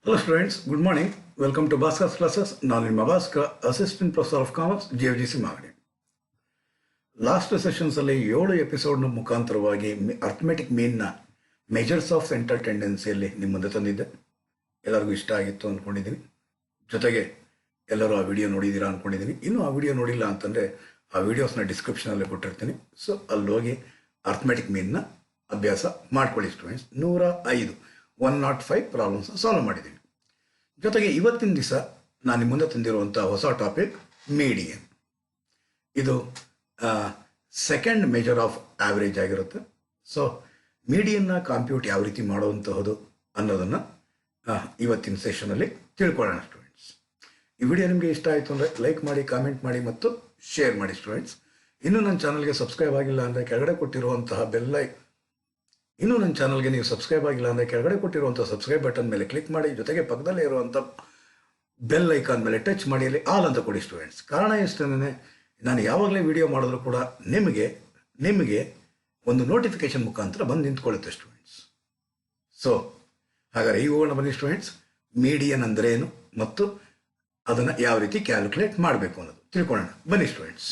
Hello students, good morning. Welcome to Bhaskar classes. ನಾನು ನಿಮ್ಮ Bhaskar, assistant professor of commerce, JFGC Magadi. Last sessions ಅಲ್ಲಿ 7 ಎಪಿಸೋಡ್ನ ಮುಖಾಂತರವಾಗಿ arithmetic ಮೀನ್ನ measures of central ಟೆಂಡೆನ್ಸಿಯಲ್ಲಿ ನಿಮ್ಮ ಮುಂದೆ ತಂದಿದ್ದೆ. ಎಲ್ಲರಿಗೂ ಇಷ್ಟ ಆಗಿತ್ತು ಅಂದ್ಕೊಂಡಿದ್ದೀನಿ. ಜೊತೆಗೆ ಎಲ್ಲರೂ ಆ ವಿಡಿಯೋ ನೋಡಿದ್ದೀರಾ ಅಂದ್ಕೊಂಡಿದ್ದೀನಿ. ಇನ್ನೂ ಆ ವಿಡಿಯೋ ನೋಡಿಲ್ಲ ಅಂತಂದರೆ ಆ ವಿಡಿಯೋಸ್ನ ಡಿಸ್ಕ್ರಿಪ್ಷನಲ್ಲಿ ಕೊಟ್ಟಿರ್ತೀನಿ. ಸೊ ಅಲ್ಲಿ ಹೋಗಿ ಅರ್ಥಮೆಟಿಕ್ ಮೀನ್ನ ಅಭ್ಯಾಸ ಮಾಡ್ಕೊಳ್ಳಿ ಸ್ಟೂಡೆಂಟ್ಸ್. 105 ಪ್ರಾಬ್ಲಮ್ಸ್ ಸಾಲ್ವ್ ಮಾಡಿದ್ದೀನಿ. ಜೊತೆಗೆ ಇವತ್ತಿನ ದಿವಸ ನಾನು ನಿಮ್ಮ ಮುಂದೆ ತಂದಿರುವಂಥ ಹೊಸ ಟಾಪಿಕ್ ಮೀಡಿಯನ್. ಇದು ಸೆಕೆಂಡ್ ಮೆಜರ್ ಆಫ್ ಆವ್ರೇಜ್ ಆಗಿರುತ್ತೆ. ಸೊ ಮೀಡಿಯನ್ನ ಕಾಂಪ್ಯೂಟ್ ಯಾವ ರೀತಿ ಮಾಡುವಂತಹದ್ದು ಅನ್ನೋದನ್ನು ಇವತ್ತಿನ ಸೆಷನಲ್ಲಿ ತಿಳ್ಕೊಳ್ಳೋಣ ಸ್ಟೂಡೆಂಟ್ಸ್. ಈ ವಿಡಿಯೋ ನಿಮಗೆ ಇಷ್ಟ ಆಯಿತು ಅಂದರೆ ಲೈಕ್ ಮಾಡಿ, ಕಾಮೆಂಟ್ ಮಾಡಿ ಮತ್ತು ಶೇರ್ ಮಾಡಿ ಸ್ಟೂಡೆಂಟ್ಸ್. ಇನ್ನೂ ನನ್ನ ಚಾನಲ್ಗೆ ಸಬ್ಸ್ಕ್ರೈಬ್ ಆಗಿಲ್ಲ ಅಂದರೆ ಕೆಳಗಡೆ ಕೊಟ್ಟಿರುವಂತಹ ನೀವು ಸಬ್ಸ್ಕ್ರೈಬ್ ಆಗಿಲ್ಲ ಅಂದರೆ ಕೆಳಗಡೆ ಕೊಟ್ಟಿರುವಂಥ ಸಬ್ಸ್ಕ್ರೈಬ್ ಬಟನ್ ಮೇಲೆ ಕ್ಲಿಕ್ ಮಾಡಿ, ಜೊತೆಗೆ ಪಕ್ಕದಲ್ಲೇ ಇರುವಂಥ ಬೆಲ್ ಐಕಾನ್ ಮೇಲೆ ಟಚ್ ಮಾಡಿ ಅಲ್ಲಿ ಆಲ್ ಅಂತ ಕೊಡಿ ಸ್ಟೂಡೆಂಟ್ಸ್. ಕಾರಣ ಇಷ್ಟನೇ, ನಾನು ಯಾವಾಗಲೇ ವಿಡಿಯೋ ಮಾಡಿದ್ರು ಕೂಡ ನಿಮಗೆ ಒಂದು ನೋಟಿಫಿಕೇಶನ್ ಮುಖಾಂತರ ಬಂದು ನಿಂತ್ಕೊಳ್ಳುತ್ತೆ ಸ್ಟೂಡೆಂಟ್ಸ್. ಸೊ ಹಾಗಾದರೆ ಈಗ ಹೋಗೋಣ ಬನ್ನಿ ಸ್ಟೂಡೆಂಟ್ಸ್. ಮೀಡಿಯನ್ ಅಂದರೆ ಏನು ಮತ್ತು ಅದನ್ನು ಯಾವ ರೀತಿ ಕ್ಯಾಲ್ಕುಲೇಟ್ ಮಾಡಬೇಕು ಅನ್ನೋದು ತಿಳ್ಕೊಳ್ಳೋಣ ಬನ್ನಿ students.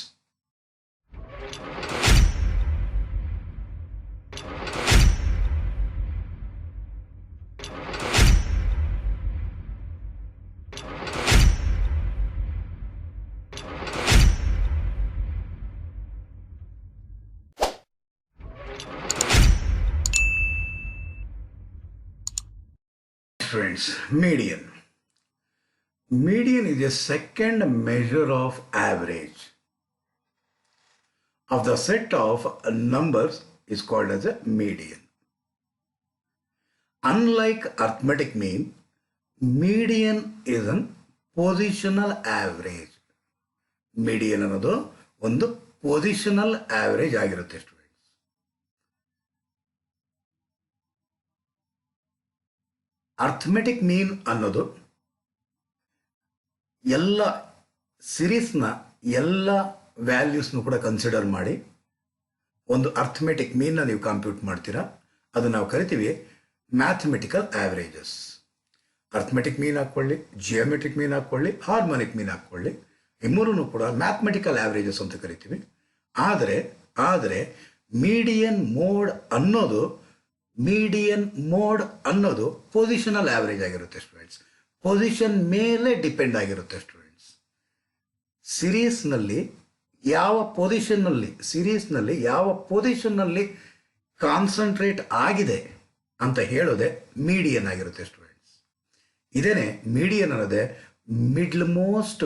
Friends, median is a second measure of average of the set of numbers is called as a median. Unlike arithmetic mean, median is an positional average. Median ಅನ್ನೋದು ಒಂದು positional average ಆಗಿರುತ್ತೆ students. Arithmetic mean ಅನ್ನೋದು ಎಲ್ಲ ಸಿರೀಸ್ನ ಎಲ್ಲ ವ್ಯಾಲ್ಯೂಸ್ನು ಕೂಡ consider ಮಾಡಿ ಒಂದು arithmetic ಮೀನ್ನ ನೀವು ಕಂಪ್ಯೂಟ್ ಮಾಡ್ತೀರಾ. ಅದು ನಾವು ಕರಿತೀವಿ ಮ್ಯಾಥಮೆಟಿಕಲ್ ಆವ್ರೇಜಸ್. ಅರ್ಥಮೆಟಿಕ್ ಮೀನ್ ಹಾಕ್ಕೊಳ್ಳಿ, ಜಿಯೋಮೆಟ್ರಿಕ್ ಮೀನ್ ಹಾಕ್ಕೊಳ್ಳಿ, ಹಾರ್ಮೋನಿಕ್ ಮೀನ್ ಹಾಕ್ಕೊಳ್ಳಿ, ಈ ಮೂರೂ ಕೂಡ ಮ್ಯಾಥಮೆಟಿಕಲ್ ಆವ್ರೇಜಸ್ ಅಂತ ಕರಿತೀವಿ. ಆದರೆ ಮೀಡಿಯನ್ ಮೋಡ್ ಅನ್ನೋದು ಪೊಸಿಷನಲ್ ಆವ್ರೇಜ್ ಆಗಿರುತ್ತೆ ಸ್ಟೂಡೆಂಟ್ಸ್. ಪೊಸಿಷನ್ ಮೇಲೆ ಡಿಪೆಂಡ್ ಆಗಿರುತ್ತೆ ಸ್ಟೂಡೆಂಟ್ಸ್. ಸಿರೀಸ್ನಲ್ಲಿ ಯಾವ ಪೊಸಿಷನ್ನಲ್ಲಿ ಕಾನ್ಸಂಟ್ರೇಟ್ ಆಗಿದೆ ಅಂತ ಹೇಳೋದೆ ಮೀಡಿಯನ್ ಆಗಿರುತ್ತೆ ಸ್ಟೂಡೆಂಟ್ಸ್. ಇದೇನೆ ಮೀಡಿಯನ್ ಅನ್ನೋದೇ ಮಿಡ್ಲ್ ಮೋಸ್ಟ್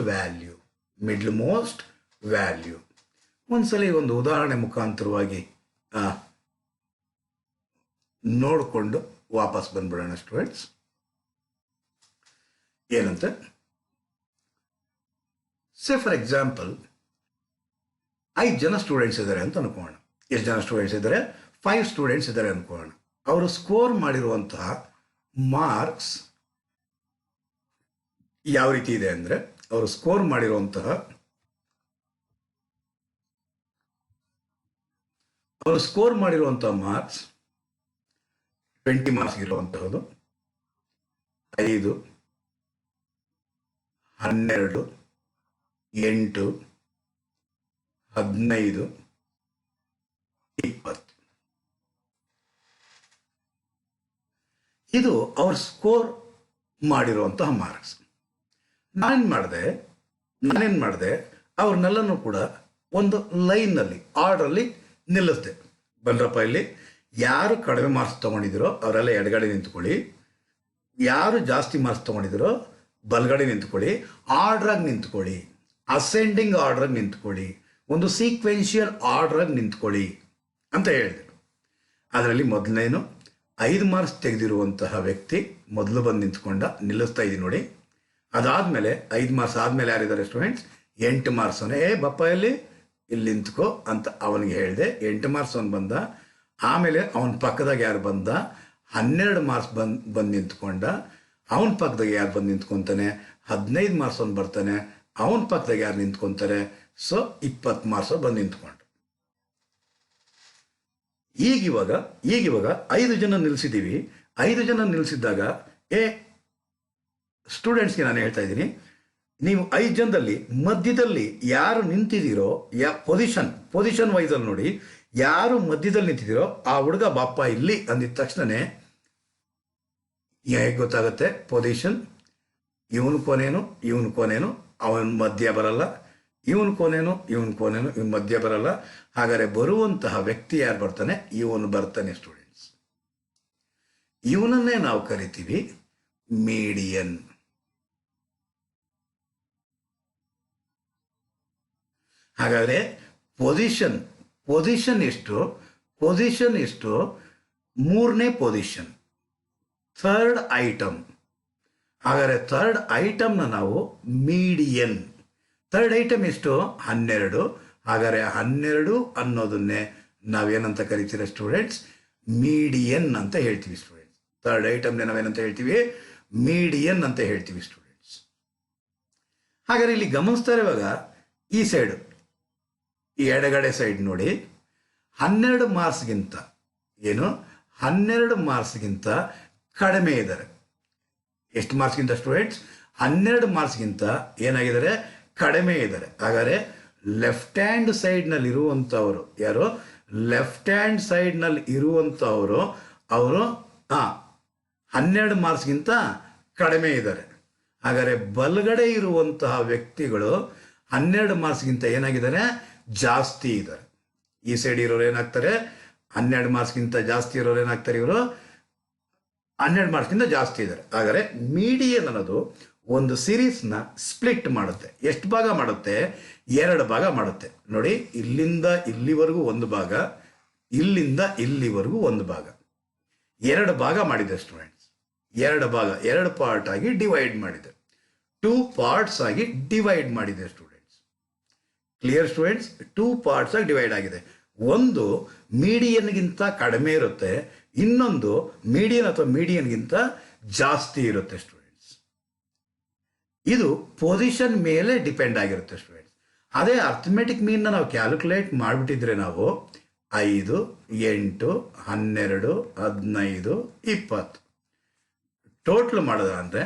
ವ್ಯಾಲ್ಯೂ. ಒಂದ್ಸಲಿ ಒಂದು ಉದಾಹರಣೆ ಮುಖಾಂತರವಾಗಿ ನೋಡಿಕೊಂಡು ವಾಪಸ್ ಬಂದ್ಬಿಡೋಣ ಸ್ಟೂಡೆಂಟ್ಸ್. ಏನಂತೆ, ಸೇ ಫಾರ್ ಎಕ್ಸಾಂಪಲ್ 5 ಜನ ಸ್ಟೂಡೆಂಟ್ಸ್ ಇದ್ದಾರೆ ಅಂತ ಅನ್ಕೋಣ. ಎಷ್ಟು ಜನ ಸ್ಟೂಡೆಂಟ್ಸ್ ಇದ್ದಾರೆ? 5 ಸ್ಟೂಡೆಂಟ್ಸ್ ಇದ್ದಾರೆ ಅನ್ಕೋಣ. ಅವರು ಸ್ಕೋರ್ ಮಾಡಿರುವಂತಹ ಮಾರ್ಕ್ಸ್ ಯಾವ ರೀತಿ ಇದೆ ಅಂದರೆ, ಅವರು ಸ್ಕೋರ್ ಮಾಡಿರುವಂತಹ ಮಾರ್ಕ್ಸ್ 20 ಮಾರ್ಕ್ಸ್ ಇರುವಂತಹದ್ದು 5, 12, 8, 15, 20. ಇದು ಅವ್ರ ಸ್ಕೋರ್ ಮಾಡಿರುವಂತಹ ಮಾರ್ಕ್ಸ್. ನಾನೇನು ಮಾಡಿದೆ, ಅವ್ರನ್ನೆಲ್ಲನೂ ಕೂಡ ಒಂದು ಲೈನ್ನಲ್ಲಿ ಆರ್ಡ್ರಲ್ಲಿ ನಿಲ್ಲಿಸಿದೆ. ಬನ್ರಪ್ಪ, ಇಲ್ಲಿ ಯಾರು ಕಡಿಮೆ ಮಾರ್ಕ್ಸ್ ತೊಗೊಂಡಿದ್ದೀರೋ ಅವರೆಲ್ಲ ಎಡಗಡೆ ನಿಂತ್ಕೊಳ್ಳಿ, ಯಾರು ಜಾಸ್ತಿ ಮಾರ್ಕ್ಸ್ ತೊಗೊಂಡಿದ್ದೀರೋ ಬಲಗಡೆ ನಿಂತ್ಕೊಳ್ಳಿ, ಆರ್ಡ್ರಾಗಿ ನಿಂತ್ಕೊಳ್ಳಿ, ಅಸೆಂಡಿಂಗ್ ಆರ್ಡ್ರಾಗಿ ನಿಂತ್ಕೊಳ್ಳಿ, ಒಂದು ಸೀಕ್ವೆನ್ಷಿಯಲ್ ಆರ್ಡ್ರಾಗಿ ನಿಂತ್ಕೊಳ್ಳಿ ಅಂತ ಹೇಳಿದೆ. ಅದರಲ್ಲಿ ಮೊದಲನೇನು 5 ಮಾರ್ಕ್ಸ್ ತೆಗೆದಿರುವಂತಹ ವ್ಯಕ್ತಿ ಮೊದಲು ಬಂದು ನಿಲ್ಲಿಸ್ತಾ ಇದ್ದೀನಿ ನೋಡಿ. ಅದಾದಮೇಲೆ 5 ಮಾರ್ಕ್ಸ್ ಆದಮೇಲೆ ಯಾರಿದ್ದಾರೆ ಸ್ಟೂಡೆಂಟ್ಸ್? 8 ಮಾರ್ಕ್ಸ್ ಬಪ್ಪ ಇಲ್ಲಿ ನಿಂತ್ಕೋ ಅಂತ ಅವನಿಗೆ ಹೇಳಿದೆ. 8 ಮಾರ್ಕ್ಸ್ ಅವನು ಬಂದ. ಆಮೇಲೆ ಅವನ ಪಕ್ಕದಾಗ ಯಾರು ಬಂದ? 12 ಮಾರ್ಕ್ಸ್ ಬಂದು ನಿಂತ್ಕೊಂಡ. ಅವನ ಪಕ್ಕದಾಗ ಯಾರು ಬಂದು ನಿಂತ್ಕೊತಾನೆ? 15 ಮಾರ್ಕ್ಸ್ ಅವನು ಬರ್ತಾನೆ. ಅವನ ಪಕ್ಕದಾಗ ಯಾರು ನಿಂತ್ಕೊತಾರೆ? ಸೊ 20 ಮಾರ್ಕ್ಸ್ ಬಂದು ನಿಂತ್ಕೊಂಡು. ಈಗಿವಾಗ 5 ಜನ ನಿಲ್ಲಿಸಿದ್ದೀವಿ. 5 ಜನ ನಿಲ್ಲಿಸಿದ್ದಾಗ ಸ್ಟೂಡೆಂಟ್ಸ್ಗೆ ನಾನು ಹೇಳ್ತಾ ಇದ್ದೀನಿ, ನೀವು 5 ಜನದಲ್ಲಿ ಮಧ್ಯದಲ್ಲಿ ಯಾರು ನಿಂತಿದ್ದೀರೋ, ಪೊಸಿಷನ್ ವೈಸಲ್ಲಿ ನೋಡಿ, ಯಾರು ಮಧ್ಯದಲ್ಲಿ ನಿಂತಿದ್ದೀರೋ ಆ ಹುಡುಗ ಬಾಪ ಇಲ್ಲಿ ಅಂದಿದ ತಕ್ಷಣನೇ ಹೇಗೆ ಗೊತ್ತಾಗುತ್ತೆ ಪೊಸಿಷನ್? ಇವನು ಕೊನೇನು, ಅವನ ಮಧ್ಯ ಬರಲ್ಲ, ಇವನು ಕೊನೇನು, ಇವನ್ ಮಧ್ಯ ಬರಲ್ಲ. ಹಾಗಾದರೆ ಬರುವಂತಹ ವ್ಯಕ್ತಿ ಯಾರು ಬರ್ತಾನೆ? ಇವನು ಬರ್ತಾನೆ ಸ್ಟೂಡೆಂಟ್ಸ್. ಇವನನ್ನೇ ನಾವು ಕರಿತೀವಿ ಮೀಡಿಯನ್. ಹಾಗಾದರೆ ಪೊಸಿಷನ್ ಎಷ್ಟು? ಮೂರನೇ ಪೊಸಿಷನ್, ಥರ್ಡ್ ಐಟಮ್. ಹಾಗಾದರೆ ಥರ್ಡ್ ಐಟಮ್ನ ನಾವು ಮೀಡಿಯನ್. ಥರ್ಡ್ ಐಟಮ್ ಎಷ್ಟು? 12. ಹಾಗಾದರೆ 12 ಅನ್ನೋದನ್ನೇ ನಾವೇನಂತ ಕರಿತೀರ ಸ್ಟೂಡೆಂಟ್ಸ್? ಮೀಡಿಯನ್ ಅಂತ ಹೇಳ್ತೀವಿ ಸ್ಟೂಡೆಂಟ್ಸ್. ಥರ್ಡ್ ಐಟಮ್ನೇ ನಾವೇನಂತ ಹೇಳ್ತೀವಿ? ಮೀಡಿಯನ್ ಅಂತ ಹೇಳ್ತೀವಿ ಸ್ಟೂಡೆಂಟ್ಸ್. ಹಾಗಾದರೆ ಇಲ್ಲಿ ಗಮನಿಸ್ತಾ ಇರುವಾಗ ಈ ಸೈಡು, ಈ ಎಡಗಡೆ ಸೈಡ್ ನೋಡಿ, 12 ಮಾರ್ಕ್ಸ್ಗಿಂತ 12 ಮಾರ್ಕ್ಸ್ಗಿಂತ ಕಡಿಮೆ ಇದ್ದಾರೆ. ಎಷ್ಟು ಮಾರ್ಕ್ಸ್ಗಿಂತ ಸ್ಟೂಡೆಂಟ್ಸ್? 12 ಮಾರ್ಕ್ಸ್ಗಿಂತ ಏನಾಗಿದ್ದಾರೆ? ಕಡಿಮೆ ಇದ್ದಾರೆ. ಹಾಗಾದರೆ ಲೆಫ್ಟ್ ಹ್ಯಾಂಡ್ ಸೈಡ್ನಲ್ಲಿ ಇರುವಂಥವರು ಯಾರು? ಲೆಫ್ಟ್ ಹ್ಯಾಂಡ್ ಸೈಡ್ನಲ್ಲಿ ಇರುವಂಥವರು ಅವರು 12 ಮಾರ್ಕ್ಸ್ಗಿಂತ ಕಡಿಮೆ ಇದ್ದಾರೆ. ಹಾಗಾದರೆ ಬಲಗಡೆ ಇರುವಂತಹ ವ್ಯಕ್ತಿಗಳು 12 ಮಾರ್ಕ್ಸ್ಗಿಂತ ಏನಾಗಿದ್ದಾರೆ? ಜಾಸ್ತಿ ಇದ್ದಾರೆ. ಈ ಸೈಡ್ ಇರೋರು ಏನಾಗ್ತಾರೆ? 12 ಮಾರ್ಕ್ಸ್ಗಿಂತ ಜಾಸ್ತಿ ಇರೋರು ಏನಾಗ್ತಾರೆ? ಇವರು 12 ಮಾರ್ಕ್ಸ್ಗಿಂತ ಜಾಸ್ತಿ ಇದ್ದಾರೆ. ಹಾಗಾದರೆ ಮೀಡಿಯನ್ ಅನ್ನೋದು ಒಂದು ಸೀರೀಸ್ನ ಸ್ಪ್ಲಿಟ್ ಮಾಡುತ್ತೆ. ಎಷ್ಟು ಭಾಗ ಮಾಡುತ್ತೆ? 2 ಭಾಗ ಮಾಡುತ್ತೆ. ನೋಡಿ, ಇಲ್ಲಿಂದ ಇಲ್ಲಿವರೆಗೂ ಒಂದು ಭಾಗ, ಇಲ್ಲಿಂದ ಇಲ್ಲಿವರೆಗೂ ಒಂದು ಭಾಗ, 2 ಭಾಗ ಮಾಡಿದೆ ಸ್ಟೂಡೆಂಟ್ಸ್. 2 ಭಾಗ, 2 ಪಾರ್ಟ್ ಆಗಿ ಡಿವೈಡ್ ಮಾಡಿದೆ. 2 ಪಾರ್ಟ್ಸ್ ಆಗಿ ಡಿವೈಡ್ ಮಾಡಿದೆ ಸ್ಟೂಡೆಂಟ್ಸ್. Clear students? 2 ಪಾರ್ಟ್ಸ್ ಆಗಿ ಡಿವೈಡ್ ಆಗಿದೆ. ಒಂದು ಮೀಡಿಯನ್ಗಿಂತ ಕಡಿಮೆ ಇರುತ್ತೆ, ಇನ್ನೊಂದು ಮೀಡಿಯನ್ ಅಥವಾ ಮೀಡಿಯನ್ಗಿಂತ ಜಾಸ್ತಿ ಇರುತ್ತೆ ಸ್ಟೂಡೆಂಟ್ಸ್. ಇದು ಪೊಸಿಷನ್ ಮೇಲೆ ಡಿಪೆಂಡ್ ಆಗಿರುತ್ತೆ ಸ್ಟೂಡೆಂಟ್ಸ್. ಅದೇ ಅರ್ಥಮೆಟಿಕ್ ಮೀನ್ನ ನಾವು ಕ್ಯಾಲ್ಕುಲೇಟ್ ಮಾಡಿಬಿಟ್ಟಿದ್ರೆ ನಾವು 5, 8, 12, 15, 20 ಟೋಟಲ್ ಮಾಡೋದ ಅಂದರೆ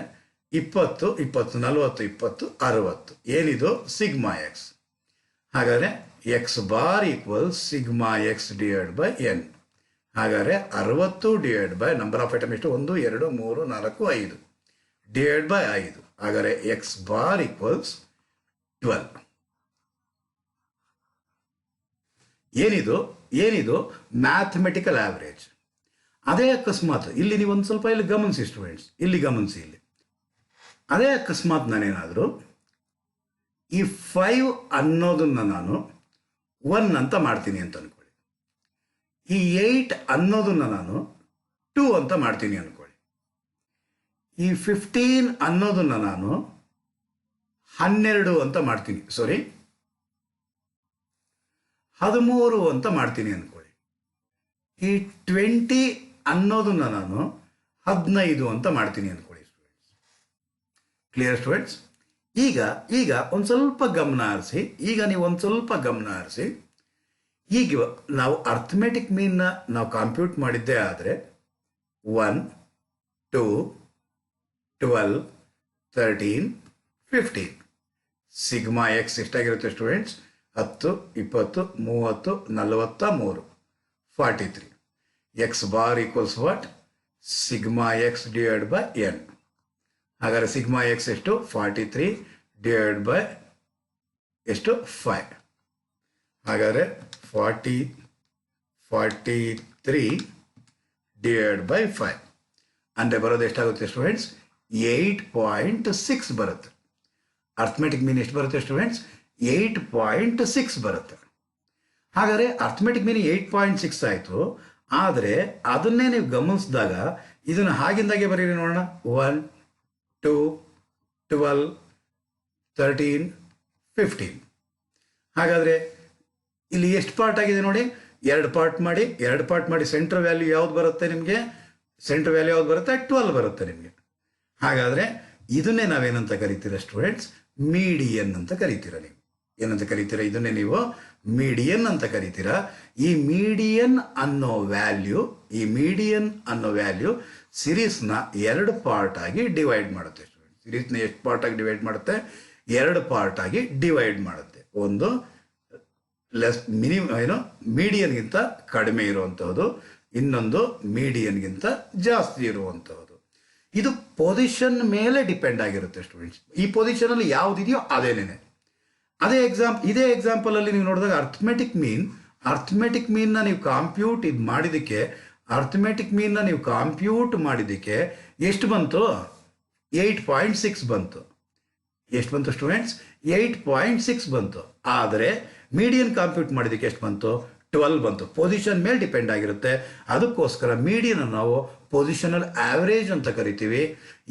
20, 20, 40, 20, 60. ಏನಿದು? Sigma X. ಹಾಗಾದರೆ X bar equal sigma X divide by N. ಹಾಗಾದರೆ 60 divide by number of item ಎಷ್ಟು? 1, 2, 3, 4, 5 ಡಿವೈಡ್ ಬೈ 5. ಹಾಗಾದರೆ ಎಕ್ಸ್ ಬಾರ್ ಈಕ್ವಲ್ಸ್ 12. ಏನಿದು? Mathematical average. ಅದೇ ಅಕಸ್ಮಾತ್ ಇಲ್ಲಿ ನೀವು ಒಂದು ಸ್ವಲ್ಪ ಇಲ್ಲಿ ಗಮನಿಸಿ ಸ್ಟೂಡೆಂಟ್ಸ್, ಇಲ್ಲಿ ಗಮನಿಸಿ. ಅದೇ ಅಕಸ್ಮಾತ್ ನಾನೇನಾದರೂ ಈ 5 ಅನ್ನೋದನ್ನು ನಾನು 1 ಅಂತ ಮಾಡ್ತೀನಿ ಅಂತ ಅನ್ಕೊಳ್ಳಿ. ಈ 8 ಅನ್ನೋದನ್ನು ನಾನು 2 ಅಂತ ಮಾಡ್ತೀನಿ ಅನ್ಕೊಳ್ಳಿ. ಈ 15 ಅನ್ನೋದನ್ನು ನಾನು 12 ಅಂತ ಮಾಡ್ತೀನಿ, 13 ಅಂತ ಮಾಡ್ತೀನಿ ಅನ್ಕೊಳ್ಳಿ. ಈ 20 ಅನ್ನೋದನ್ನು ನಾನು 15 ಅಂತ ಮಾಡ್ತೀನಿ ಅನ್ಕೊಳ್ಳಿ ಸ್ಟೂಡೆಂಟ್ಸ್. Clear students? ಈಗ ಒಂದು ಸ್ವಲ್ಪ ಗಮನ ಹರಿಸಿ. ಈಗ ನಾವು ಅರ್ಥಮೆಟಿಕ್ ಮೀನ್ನ ನಾವು ಕಂಪ್ಯೂಟ್ ಮಾಡಿದ್ದೇ ಆದರೆ 1, 2, 12, 13, 15 ಸಿಗ್ಮಾ ಎಕ್ಸ್ ಎಷ್ಟಾಗಿರುತ್ತೆ students? 10, 20, 30, 43, 43. X bar equals what? Sigma X divide by N. ಹಾಗಾದರೆ ಸಿಗ್ಮಾ ಎಕ್ಸ್ ಎಷ್ಟು? 43 ಡಿವೈಡ್ ಬೈ ಎಷ್ಟು? 5. ಹಾಗಾದರೆ 43 ಡಿವೈಡ್ ಬೈ 5 ಅಂದರೆ ಬರೋದು ಎಷ್ಟಾಗುತ್ತೆ ಸ್ಟೂಡೆಂಟ್ಸ್? 8.6 ಬರುತ್ತೆ. ಅರ್ಥಮೆಟಿಕ್ ಮೀನ್ ಎಷ್ಟು ಬರುತ್ತೆ ಸ್ಟೂಡೆಂಟ್ಸ್? 8.6 ಬರುತ್ತೆ. ಹಾಗಾದರೆ ಅರ್ಥಮೆಟಿಕ್ ಮೀನ್ 8.6 ಆಯಿತು. ಆದರೆ ಅದನ್ನೇ ನೀವು ಗಮನಿಸಿದಾಗ ಇದನ್ನು ಹಾಗಿಂದಾಗೆ ಬರೀರಿ ನೋಡೋಣ. 1, 2, 12, 13, 15. ಹಾಗಾದರೆ ಇಲ್ಲಿ ಎಷ್ಟು ಪಾರ್ಟ್ ಆಗಿದೆ ನೋಡಿ? 2 ಪಾರ್ಟ್ ಮಾಡಿ ಸೆಂಟ್ರ್ ವ್ಯಾಲ್ಯೂ ಯಾವ್ದು ಬರುತ್ತೆ ನಿಮಗೆ? 12 ಬರುತ್ತೆ ನಿಮಗೆ. ಹಾಗಾದರೆ ಇದನ್ನೇ ನಾವೇನಂತ ಕರಿತೀರ ಸ್ಟೂಡೆಂಟ್ಸ್? ಮೀಡಿಯನ್ ಅಂತ ಕರಿತೀರ. ನೀವು ಏನಂತ ಕರಿತೀರಾ? ಇದನ್ನೇ ನೀವು ಮೀಡಿಯನ್ ಅಂತ ಕರಿತೀರಾ. ಈ ಮೀಡಿಯನ್ ಅನ್ನೋ ವ್ಯಾಲ್ಯೂ ಸಿರೀಸ್ನ 2 ಪಾರ್ಟ್ ಆಗಿ ಡಿವೈಡ್ ಮಾಡುತ್ತೆ ಸ್ಟೂಡೆಂಟ್ಸ್. ಸಿರೀಸ್ನ ಎಷ್ಟು ಪಾರ್ಟಾಗಿ ಡಿವೈಡ್ ಮಾಡುತ್ತೆ? 2 ಪಾರ್ಟಾಗಿ ಡಿವೈಡ್ ಮಾಡುತ್ತೆ. ಒಂದು ಮೀಡಿಯನ್ಗಿಂತ ಕಡಿಮೆ ಇರುವಂತಹದ್ದು, ಇನ್ನೊಂದು ಮೀಡಿಯನ್ಗಿಂತ ಜಾಸ್ತಿ ಇರುವಂತಹದ್ದು. ಇದು ಪೊಸಿಷನ್ ಮೇಲೆ ಡಿಪೆಂಡ್ ಆಗಿರುತ್ತೆ ಸ್ಟೂಡೆಂಟ್ಸ್. ಈ ಪೊಸಿಷನ್ ಅಲ್ಲಿ ಯಾವುದಿದೆಯೋ ಅದೇನೇನೆ. ಇದೇ ಎಕ್ಸಾಂಪಲ್ ಅಲ್ಲಿ ನೀವು ನೋಡಿದಾಗ ಅರ್ಥಮೆಟಿಕ್ ಮೀನ್ನ ನೀವು ಕಾಂಪ್ಯೂಟ್ ಮಾಡಿದ್ದಕ್ಕೆ ಎಷ್ಟು ಬಂತು? 8.6 ಬಂತು. ಎಷ್ಟು ಬಂತು ಸ್ಟೂಡೆಂಟ್ಸ್? 8.6 ಬಂತು. ಆದರೆ ಮೀಡಿಯನ್ ಕಾಂಪ್ಯೂಟ್ ಮಾಡಿದ್ದಕ್ಕೆ ಎಷ್ಟು ಬಂತು? 12 ಬಂತು. ಪೊಸಿಷನ್ ಮೇಲೆ ಡಿಪೆಂಡ್ ಆಗಿರುತ್ತೆ. ಅದಕ್ಕೋಸ್ಕರ ಮೀಡಿಯನ್ ನಾವು ಪೊಸಿಷನಲ್ ಆವರೇಜ್ ಅಂತ ಕರಿತೀವಿ.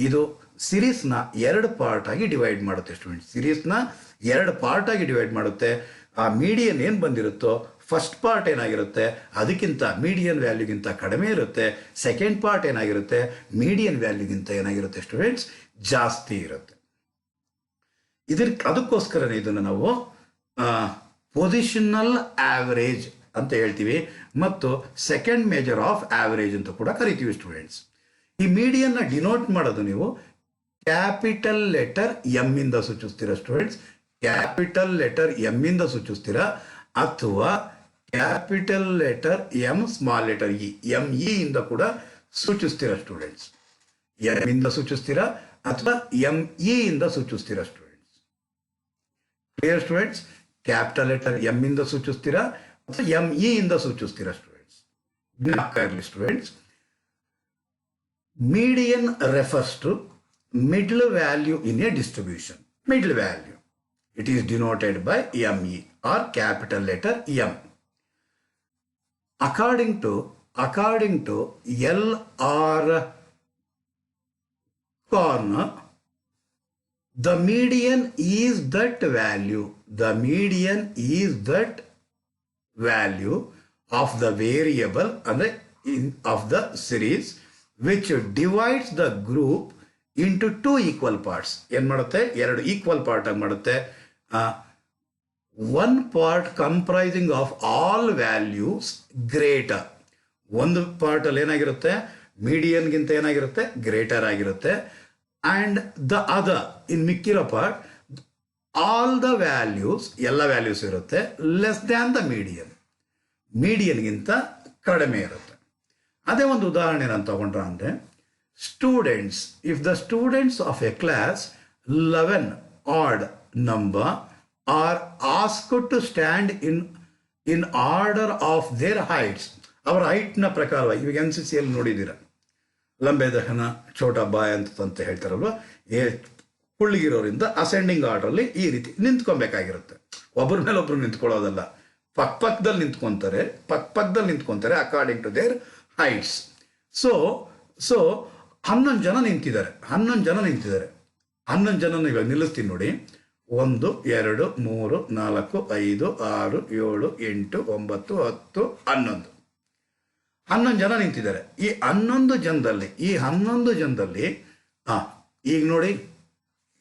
ಇದು ಸಿರೀಸ್ನ 2 ಪಾರ್ಟಾಗಿ ಡಿವೈಡ್ ಮಾಡುತ್ತೆ ಸ್ಟೂಡೆಂಟ್ಸ್. ಸಿರೀಸ್ನ 2 ಪಾರ್ಟಾಗಿ ಡಿವೈಡ್ ಮಾಡುತ್ತೆ. ಆ ಮೀಡಿಯನ್ ಏನು ಬಂದಿರುತ್ತೋ ಫಸ್ಟ್ ಪಾರ್ಟ್ ಏನಾಗಿರುತ್ತೆ ಅದಕ್ಕಿಂತ ಮೀಡಿಯನ್ ವ್ಯಾಲ್ಯೂಗಿಂತ ಕಡಿಮೆ ಇರುತ್ತೆ. ಸೆಕೆಂಡ್ ಪಾರ್ಟ್ ಏನಾಗಿರುತ್ತೆ ಮೀಡಿಯನ್ ವ್ಯಾಲ್ಯೂಗಿಂತ ಏನಾಗಿರುತ್ತೆ ಸ್ಟೂಡೆಂಟ್ಸ್? ಜಾಸ್ತಿ ಇರುತ್ತೆ. ಅದಕ್ಕೋಸ್ಕರನೇ ಇದನ್ನು ನಾವು ಪೊಸಿಷನಲ್ ಆವರೇಜ್ ಅಂತ ಹೇಳ್ತೀವಿ ಮತ್ತು ಸೆಕೆಂಡ್ ಮೇಜರ್ ಆಫ್ ಆವರೇಜ್ ಅಂತ ಕೂಡ ಕರಿತೀವಿ ಸ್ಟೂಡೆಂಟ್ಸ್. ಈ ಮೀಡಿಯನ್ನ ಡಿನೋಟ್ ಮಾಡೋದು ನೀವು ಕ್ಯಾಪಿಟಲ್ ಲೆಟರ್ ಎಮ್ ಇಂದ ಸೂಚಿಸ್ತೀರಾ ಸ್ಟೂಡೆಂಟ್ಸ್. ಕ್ಯಾಪಿಟಲ್ ಲೆಟರ್ ಎಮ್ ಇಂದ ಸೂಚಿಸ್ತೀರಾ ಅಥವಾ capital letter M small letter E ME ಇಂದ ಕೂಡ ಸೂಚಿಸ್ತೀರಾ ಸ್ಟೂಡೆಂಟ್ಸ್. ಎಮ್ ಇಂದ ಸೂಚಿಸ್ತೀರಾ ಅಥವಾ ME ಇಂದ ಸೂಚಿಸ್ತೀರಾ students. Clear students? Capital letter M ಇಂದ ಸೂಚಿಸ್ತೀರಾ ಅಥವಾ ME ಇಂದ ಸೂಚಿಸ್ತೀರಾ ಸ್ಟೂಡೆಂಟ್ಸ್? ಜ್ಞಾಪಕ ಇರಲಿ students. Median refers to middle value in a distribution. Middle value. It is denoted by ME or capital letter M. According to L.R. Corner, the median is that value. The median is that value of the variable of the series which divides the group into 2 equal parts. ಏನು ಮಾಡುತ್ತೆ? 2 equal part ಆಗಿ ಮಾಡುತ್ತೆ. 1 part comprising of all values greater. ಒಂದು part ಅಲ್ಲಿ ಏನಾಗಿರುತ್ತೆ ಮೀಡಿಯನ್ಗಿಂತ ಏನಾಗಿರುತ್ತೆ greater ಆಗಿರುತ್ತೆ. ಅಂಡ್ ದ ಅದರ್ ಇನ್ ಮಿಕ್ಕಿರೋ ಪಾರ್ಟ್ ಆಲ್ ದ ವ್ಯಾಲ್ಯೂಸ್ ಎಲ್ಲ ವ್ಯಾಲ್ಯೂಸ್ ಇರುತ್ತೆ ಲೆಸ್ ದ್ಯಾನ್ ದ ಮೀಡಿಯನ್ಗಿಂತ ಕಡಿಮೆ ಇರುತ್ತೆ. ಅದೇ ಒಂದು ಉದಾಹರಣೆ ನಾನು ತಗೊಂಡ್ರ ಅಂದ್ರೆ students, if the students of a class 11 odd number are asked to stand in order of their heights, ಅವರ ಹೈಟ್ನ ಪ್ರಕಾರವಾಗಿ ಇವಾಗ NCC ಅಲ್ಲಿ ನೋಡಿದ್ದೀರ ಲಂಬೆ ದಹನ ಛೋಟ ಬಾಯ್ ಅಂತ ಹೇಳ್ತಾರಲ್ವ, ಕುಳ್ಳಿಗಿರೋರಿಂದ ಅಸೆಂಡಿಂಗ್ ಆರ್ಡರ್ಲಿ ಈ ರೀತಿ ನಿಂತ್ಕೊಬೇಕಾಗಿರುತ್ತೆ. ಒಬ್ಬರ ಮೇಲೆ ಒಬ್ರು ನಿಂತ್ಕೊಳ್ಳೋದಲ್ಲ, ಪಕ್ಕದಲ್ಲಿ ನಿಂತ್ಕೊಂತಾರೆ according to their heights. So 11 ಜನ ನಿಂತಿದ್ದಾರೆ. 11 ಜನನ ಇವಾಗ ನಿಲ್ಲಿಸ್ತೀನಿ ನೋಡಿ. 1 2 3 4 5 6 7 8 9 10 11 ಜನ ನಿಂತಿದ್ದಾರೆ. ಈ 11 ಜನದಲ್ಲಿ ಈಗ ನೋಡಿ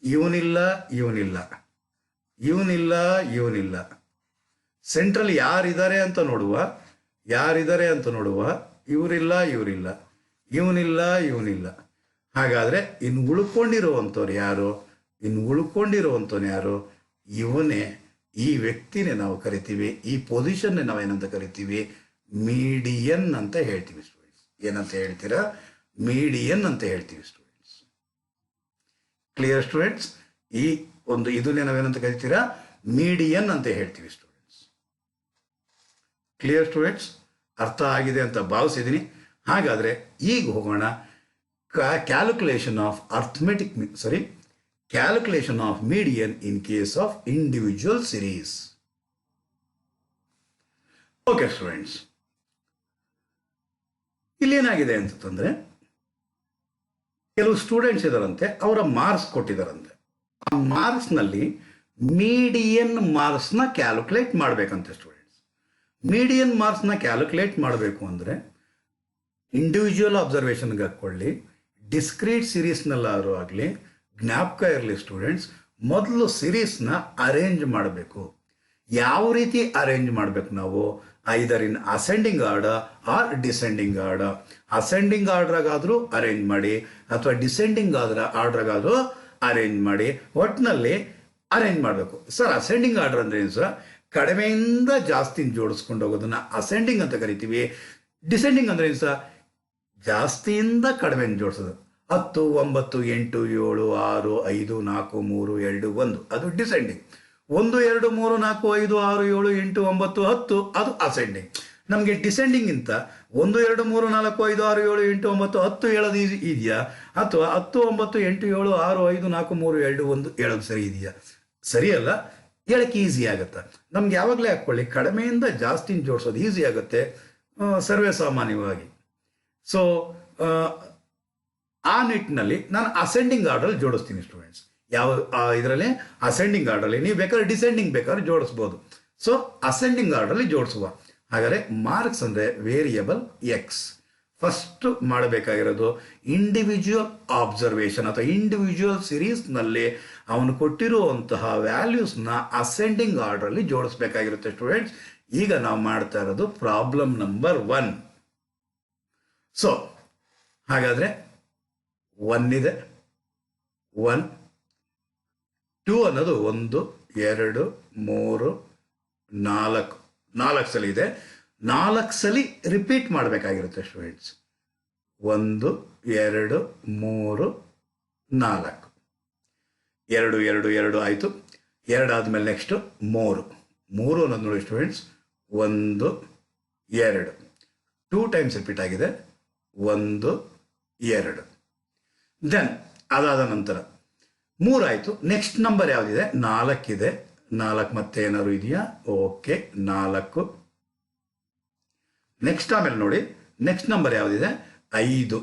ಇವನಿಲ್ಲ ಸೆಂಟ್ರಲ್ಲಿ ಯಾರಿದ್ದಾರೆ ಅಂತ ನೋಡುವ, ಇವರಿಲ್ಲ, ಇವನಿಲ್ಲ. ಹಾಗಾದ್ರೆ ಇನ್ನು ಉಳ್ಕೊಂಡಿರುವಂಥವ್ರು ಯಾರು? ಇವನೇ, ಈ ವ್ಯಕ್ತಿನೇ ನಾವು ಕರಿತೀವಿ, ಈ ಪೊಸಿಷನ್ನೇ ನಾವೇನಂತ ಕರಿತೀವಿ? ಮೀಡಿಯನ್ ಅಂತ ಹೇಳ್ತೀವಿ ಸ್ಟೂಡೆಂಟ್ಸ್. ಏನಂತ ಹೇಳ್ತೀರಾ? ಮೀಡಿಯನ್ ಅಂತ ಹೇಳ್ತೀವಿ ಸ್ಟೂಡೆಂಟ್ಸ್. Clear students? ಈ ಒಂದು ಇದನ್ನೇ ನಾವೇನಂತ ಕರಿತೀರಾ? ಮೀಡಿಯನ್ ಅಂತ ಹೇಳ್ತೀವಿ ಸ್ಟೂಡೆಂಟ್ಸ್. Clear students? ಅರ್ಥ ಆಗಿದೆ ಅಂತ ಭಾವಿಸಿದ್ದೀನಿ. ಹಾಗಾದ್ರೆ ಈಗ ಹೋಗೋಣ calculation of median in case of individual series. Okay students, ಇಲ್ಲೇನಾಗಿದೆ ಅಂತಂದ್ರೆ ಕೆಲವು ಸ್ಟೂಡೆಂಟ್ಸ್ ಇದಾರಂತೆ, ಅವರ ಮಾರ್ಕ್ಸ್ ಕೊಟ್ಟಿದಾರಂತೆ. ಆ ಮಾರ್ಕ್ಸ್ನಲ್ಲಿ median ಮಾರ್ಕ್ಸ್ನ calculate ಮಾಡಬೇಕಂತೆ students. Median ಮಾರ್ಕ್ಸ್ನ calculate ಮಾಡಬೇಕು ಅಂದರೆ ಇಂಡಿವಿಜುವಲ್ ಅಬ್ಸರ್ವೇಷನ್ಗೆ ಹಾಕ್ಕೊಳ್ಳಿ, ಡಿಸ್ಕ್ರೀಟ್ ಸಿರೀಸ್ನಲ್ಲಾದರೂ ಆಗಲಿ, ಜ್ಞಾಪಕ ಇರಲಿ ಸ್ಟೂಡೆಂಟ್ಸ್, ಮೊದಲು ಸಿರೀಸ್ನ ಅರೇಂಜ್ ಮಾಡಬೇಕು. ಯಾವ ರೀತಿ ಅರೇಂಜ್ ಮಾಡಬೇಕು ನಾವು? Either in ascending order or descending order. Ascending ಆರ್ಡ್ರಾಗಾದರೂ ಅರೇಂಜ್ ಮಾಡಿ ಅಥವಾ ಡಿಸೆಂಡಿಂಗ್ ಆರ್ಡ್ರಾಗಾದರೂ ಅರೇಂಜ್ ಮಾಡಿ, ಒಟ್ಟಿನಲ್ಲಿ ಅರೇಂಜ್ ಮಾಡಬೇಕು. ಸರ್ ಅಸೆಂಡಿಂಗ್ ಆರ್ಡರ್ ಅಂದ್ರೆ ಏನು ಸರ್? ಕಡಿಮೆಯಿಂದ ಜಾಸ್ತಿ ಜೋಡಿಸ್ಕೊಂಡು ಹೋಗೋದನ್ನ ಅಸೆಂಡಿಂಗ್ ಅಂತ ಕರಿತೀವಿ. ಡಿಸೆಂಡಿಂಗ್ ಅಂದ್ರೆ ಏನು ಸರ್? ಜಾಸ್ತಿಯಿಂದ ಕಡಿಮೆ ಜೋಡಿಸೋದು. 10, 9, 8, 7, 6, 5, 4, 3, 2, 1 ಅದು ಡಿಸೆಂಡಿಂಗ್. 1, 2, 3, 4, 5, 6, 7, 8, 9, 10 ಅದು ಅಸೆಂಡಿಂಗ್. ನಮಗೆ ಡಿಸೆಂಡಿಂಗ್ ಇಂತ 1, 2, 3, 4, 5, 6, 7, 8, 9, 10 ಹೇಳೋದು ಇದೆಯಾ, ಅಥವಾ 10, 9, 8, 7, 6, 5, 4, 3, 2, 1 ಹೇಳೋದು ಸರಿ ಇದೆಯಾ? ಸರಿಯಲ್ಲ. ಹೇಳಕ್ಕೆ ಈಸಿ ಆಗುತ್ತೆ. ನಮ್ಗೆ ಯಾವಾಗಲೇ ಹಾಕ್ಕೊಳ್ಳಿ, ಕಡಿಮೆಯಿಂದ ಜಾಸ್ತಿ ಜೋಡಿಸೋದು ಈಸಿ ಆಗುತ್ತೆ ಸರ್ವೇ ಸಾಮಾನ್ಯವಾಗಿ. ಸೊ ಆ ನಿಟ್ಟಿನಲ್ಲಿ ನಾನು ಅಸೆಂಡಿಂಗ್ ಆರ್ಡರ್ ಜೋಡಿಸ್ತೀನಿ ಸ್ಟೂಡೆಂಟ್ಸ್. ಯಾವ ಇದರಲ್ಲಿ ಅಸೆಂಡಿಂಗ್ ಆರ್ಡರ್ಲಿ, ನೀವು ಬೇಕಾದ್ರೆ ಡಿಸೆಂಡಿಂಗ್ ಬೇಕಾದ್ರೆ ಜೋಡಿಸ್ಬೋದು. ಸೊ ಅಸೆಂಡಿಂಗ್ ಆರ್ಡರ್ಲಿ ಜೋಡಿಸುವ. ಹಾಗಾದರೆ ಮಾರ್ಕ್ಸ್ ಅಂದರೆ ವೇರಿಯಬಲ್ ಎಕ್ಸ್. ಫಸ್ಟ್ ಮಾಡಬೇಕಾಗಿರೋದು ಇಂಡಿವಿಜುವಲ್ ಆಬ್ಸರ್ವೇಷನ್ ಅಥವಾ ಇಂಡಿವಿಜುವಲ್ ಸಿರೀಸ್ನಲ್ಲಿ ಅವನು ಕೊಟ್ಟಿರುವಂತಹ ವ್ಯಾಲ್ಯೂಸ್ನ ಅಸೆಂಡಿಂಗ್ ಆರ್ಡರ್ಲಿ ಜೋಡಿಸ್ಬೇಕಾಗಿರುತ್ತೆ ಸ್ಟೂಡೆಂಟ್ಸ್. ಈಗ ನಾವು ಮಾಡ್ತಾ ಇರೋದು ಪ್ರಾಬ್ಲಮ್ ನಂಬರ್ 1. ಸೊ ಹಾಗಾದರೆ 1 ಇದೆ, 1, 2 ಅನ್ನೋದು 1, 2, 3, 4 ಸಲ ಇದೆ. 4 ಸಲ ರಿಪೀಟ್ ಮಾಡಬೇಕಾಗಿರುತ್ತೆ ಸ್ಟೂಡೆಂಟ್ಸ್. 1, 2, 3, 4, 2, 2, 2 ಆಯಿತು. 2 ಆದಮೇಲೆ ನೆಕ್ಸ್ಟು 3 ಅನ್ನೋದು ನೋಡಿ ಸ್ಟೂಡೆಂಟ್ಸ್, 1, 2 2 ಟೈಮ್ಸ್ ರಿಪೀಟ್ ಆಗಿದೆ. 1, 2 ದೆನ್ ಅದಾದ ನಂತರ 3 ಆಯಿತು. ನೆಕ್ಸ್ಟ್ ನಂಬರ್ ಯಾವುದಿದೆ? 4 ಇದೆ. 4 ಮತ್ತೆ ಏನಾದ್ರು ಇದೆಯಾ? ಓಕೆ, 4. ನೆಕ್ಸ್ಟ್ ಆಮೇಲೆ ನೋಡಿ ನೆಕ್ಸ್ಟ್ ನಂಬರ್ ಯಾವುದಿದೆ? 5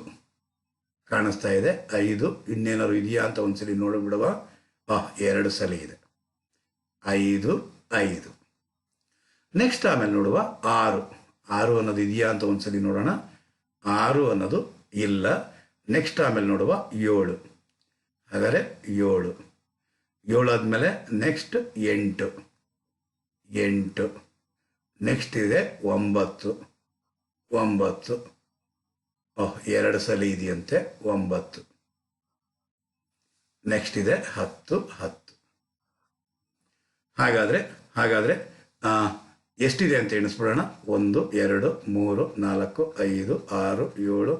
ಕಾಣಿಸ್ತಾ ಇದೆ. 5 ಇನ್ನೇನಾದ್ರು ಇದೆಯಾ ಅಂತ ಒಂದ್ಸಲಿ ನೋಡಿಬಿಡುವ. 2 ಸಲ ಇದೆ. 5, 5. ನೆಕ್ಸ್ಟ್ ಆಮೇಲೆ ನೋಡುವ 6 ಅನ್ನೋದು ಇದೆಯಾ ಅಂತ ಒಂದ್ಸಲಿ ನೋಡೋಣ. 6 ಅನ್ನೋದು ಇಲ್ಲ. ನೆಕ್ಸ್ಟ್ ಆಮೇಲೆ ನೋಡುವ 7. ಹಾಗಾದರೆ 7 ಆದಮೇಲೆ ನೆಕ್ಸ್ಟ್ 8. ನೆಕ್ಸ್ಟ್ ಇದೆ 9. 2 ಸಲ ಇದೆಯಂತೆ 9. ನೆಕ್ಸ್ಟ್ ಇದೆ 10. ಹಾಗಾದರೆ ಎಷ್ಟಿದೆ ಅಂತ ಎಣಿಸ್ಬಿಡೋಣ. 1, 2, 3, 4, 5, 6, 7,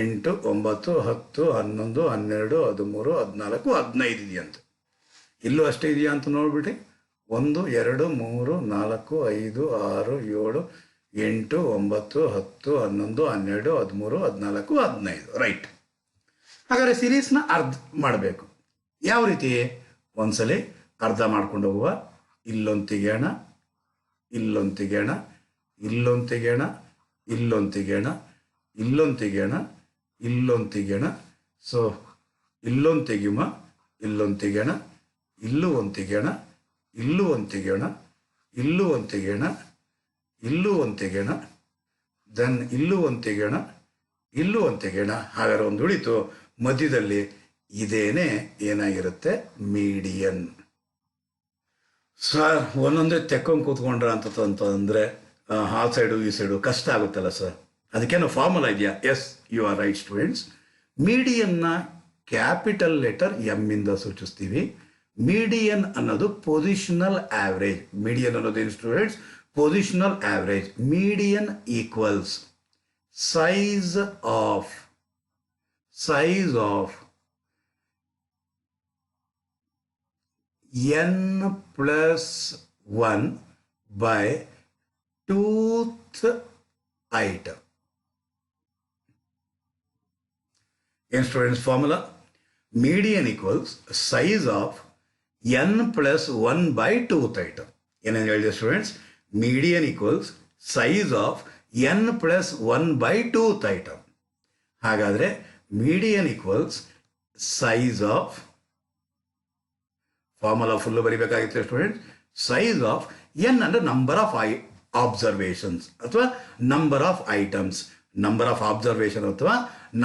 8, 9, 10, 11, 12, 13, 14, 15 ಇದೆಯಂತೆ. ಇಲ್ಲೂ ಅಷ್ಟೇ ಇದೆಯಾ ಅಂತ ನೋಡ್ಬಿಟ್ಟು 1, 2, 3, 4, 5, 6, 7, 8, 9, 10, 11, 12, 13, 14, 15 ರೈಟ್. ಹಾಗಾದರೆ ಸಿರೀಸ್ನ ಅರ್ಧ ಮಾಡಬೇಕು. ಯಾವ ರೀತಿ? ಒಂದ್ಸಲಿ ಅರ್ಧ ಮಾಡ್ಕೊಂಡು ಹೋಗುವ. ಇಲ್ಲೊಂದು ತೆಗೆಯೋಣ, ಇಲ್ಲೊಂದು ತೆಗೆಯೋಣ, ಇಲ್ಲೊಂದು ತೆಗೆಯೋಣ, ಇಲ್ಲೊಂದು ತೆಗೆಯೋಣ, ಇಲ್ಲೊಂದು ತೆಗೆಯೋಣ, ಇಲ್ಲೊಂದು ತೆಗೆಯೋಣ. ಸೊ ಇಲ್ಲೊಂದು ತೆಗಿಯುಮ, ಇಲ್ಲೊಂದು ತೆಗೆಯೋಣ, ಇಲ್ಲೂ ಒಂದು ತೆಗೆಯೋಣ, ಇಲ್ಲೂ ಒಂದು ತೆಗೆಯೋಣ, ಇಲ್ಲೂ ಒಂದು ತೆಗೆಯೋಣ, ಇಲ್ಲೂ ಒಂದು ತೆಗೆಯೋಣ, ದೆನ್ ಇಲ್ಲೂ ಒಂದು ತೆಗೆಯೋಣ, ಇಲ್ಲೂ ಒಂದು ತೆಗೆಯೋಣ. ಹಾಗಾದ್ರೆ ಒಂದು ಉಳಿತು. ಮಧ್ಯದಲ್ಲಿ ಇದೇನೇ ಏನಾಗಿರುತ್ತೆ? ಮೀಡಿಯನ್. ಸರ್ ಒಂದೊಂದೇ ತೆಕ್ಕೊಂಡು ಕೂತ್ಕೊಂಡ್ರ ಅಂತಂದ್ರೆ ಆ ಸೈಡು ಈ ಸೈಡು ಕಷ್ಟ ಆಗುತ್ತಲ್ಲ ಸರ್. ಅದಕ್ಕೇನೋ ಫಾರ್ಮುಲಾ ಇದೆಯಾ? Yes, you are right students. ಮೀಡಿಯನ್ನ ಕ್ಯಾಪಿಟಲ್ ಲೆಟರ್ ಎಮ್ ಇಂದ ಸೂಚಿಸ್ತೀವಿ. ಮೀಡಿಯನ್ ಅನ್ನೋದು ಪೊಸಿಷನಲ್ ಆವ್ರೇಜ್. ಮೀಡಿಯನ್ ಅನ್ನೋದೇನು students? Positional average. Median equals size of n plus 1 by tooth item. In students formula, median equals size of n plus 1 by tooth item. In students, median equals size of n plus 1 by tooth item. ಹಾಗಾದರೆ median equals size of, formula full ಬರಿಬೇಕಾಗಿತ್ತು student. Size of N ಅಂದರೆ number of observations ಅಥವಾ number of items. Number of observation ಅಥವಾ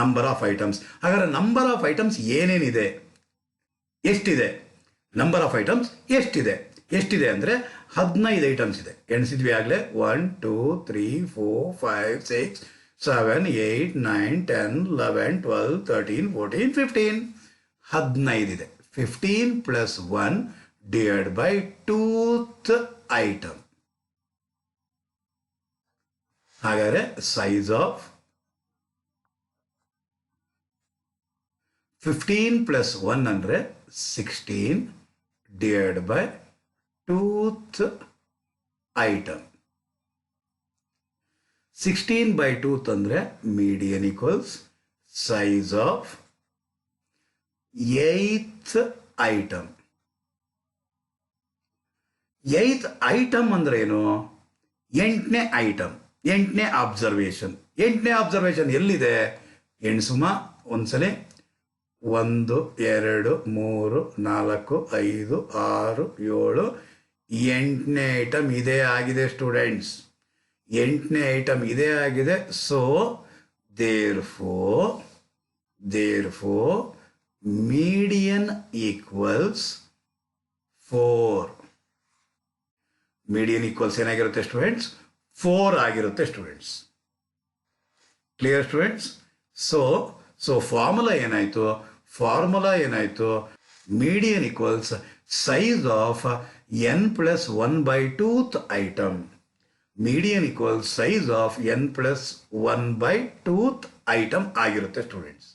number of items. ಹಾಗಾದರೆ number of items ಏನೇನಿದೆ, ಎಷ್ಟಿದೆ? Number of items ಎಷ್ಟಿದೆ ಅಂದರೆ 15 ಐಟಮ್ಸ್ ಇದೆ. ಎಣಿಸಿದ್ವಿ ಆಗಲೇ. 1, 2, 3, 4, 5, 6, 7, 8, 9, 10, 11, 12, 13, 14, 15. 15 ಇದೆ. 15 plus 1 divided by 2th item. ಹಾಗಾದರೆ ಸೈಜ್ ಆಫ್ 15 plus 1 ಅಂದರೆ 16 divided by 2th item. 16 by 2th ಅಂದರೆ median equals size of 8th item. 8th item ಅಂದ್ರೆ ಏನು? 8ನೇ ಐಟಮ್, 8ನೇ ಅಬ್ಸರ್ವೇಷನ್. 8ನೇ ಅಬ್ಸರ್ವೇಷನ್ ಎಲ್ಲಿದೆ? ಎಣ್ಸುಮ ಒಂದ್ಸಲಿ. 1 2 3 4 5 6 7 8ನೇ ಐಟಮ್ ಇದೇ ಆಗಿದೆ ಸ್ಟೂಡೆಂಟ್ಸ್. 8ನೇ ಐಟಮ್ ಇದೇ ಆಗಿದೆ. So therefore median equals 4. median equals ಏನಾಗಿರುತ್ತೆ ಸ್ಟೂಡೆಂಟ್ಸ್? 4 ಆಗಿರುತ್ತೆ students. Clear students? So formula ಏನಾಯ್ತು? median equals size of n plus 1 by 2th item. median equals size of n plus 1 by 2th item ಆಗಿರುತ್ತೆ students.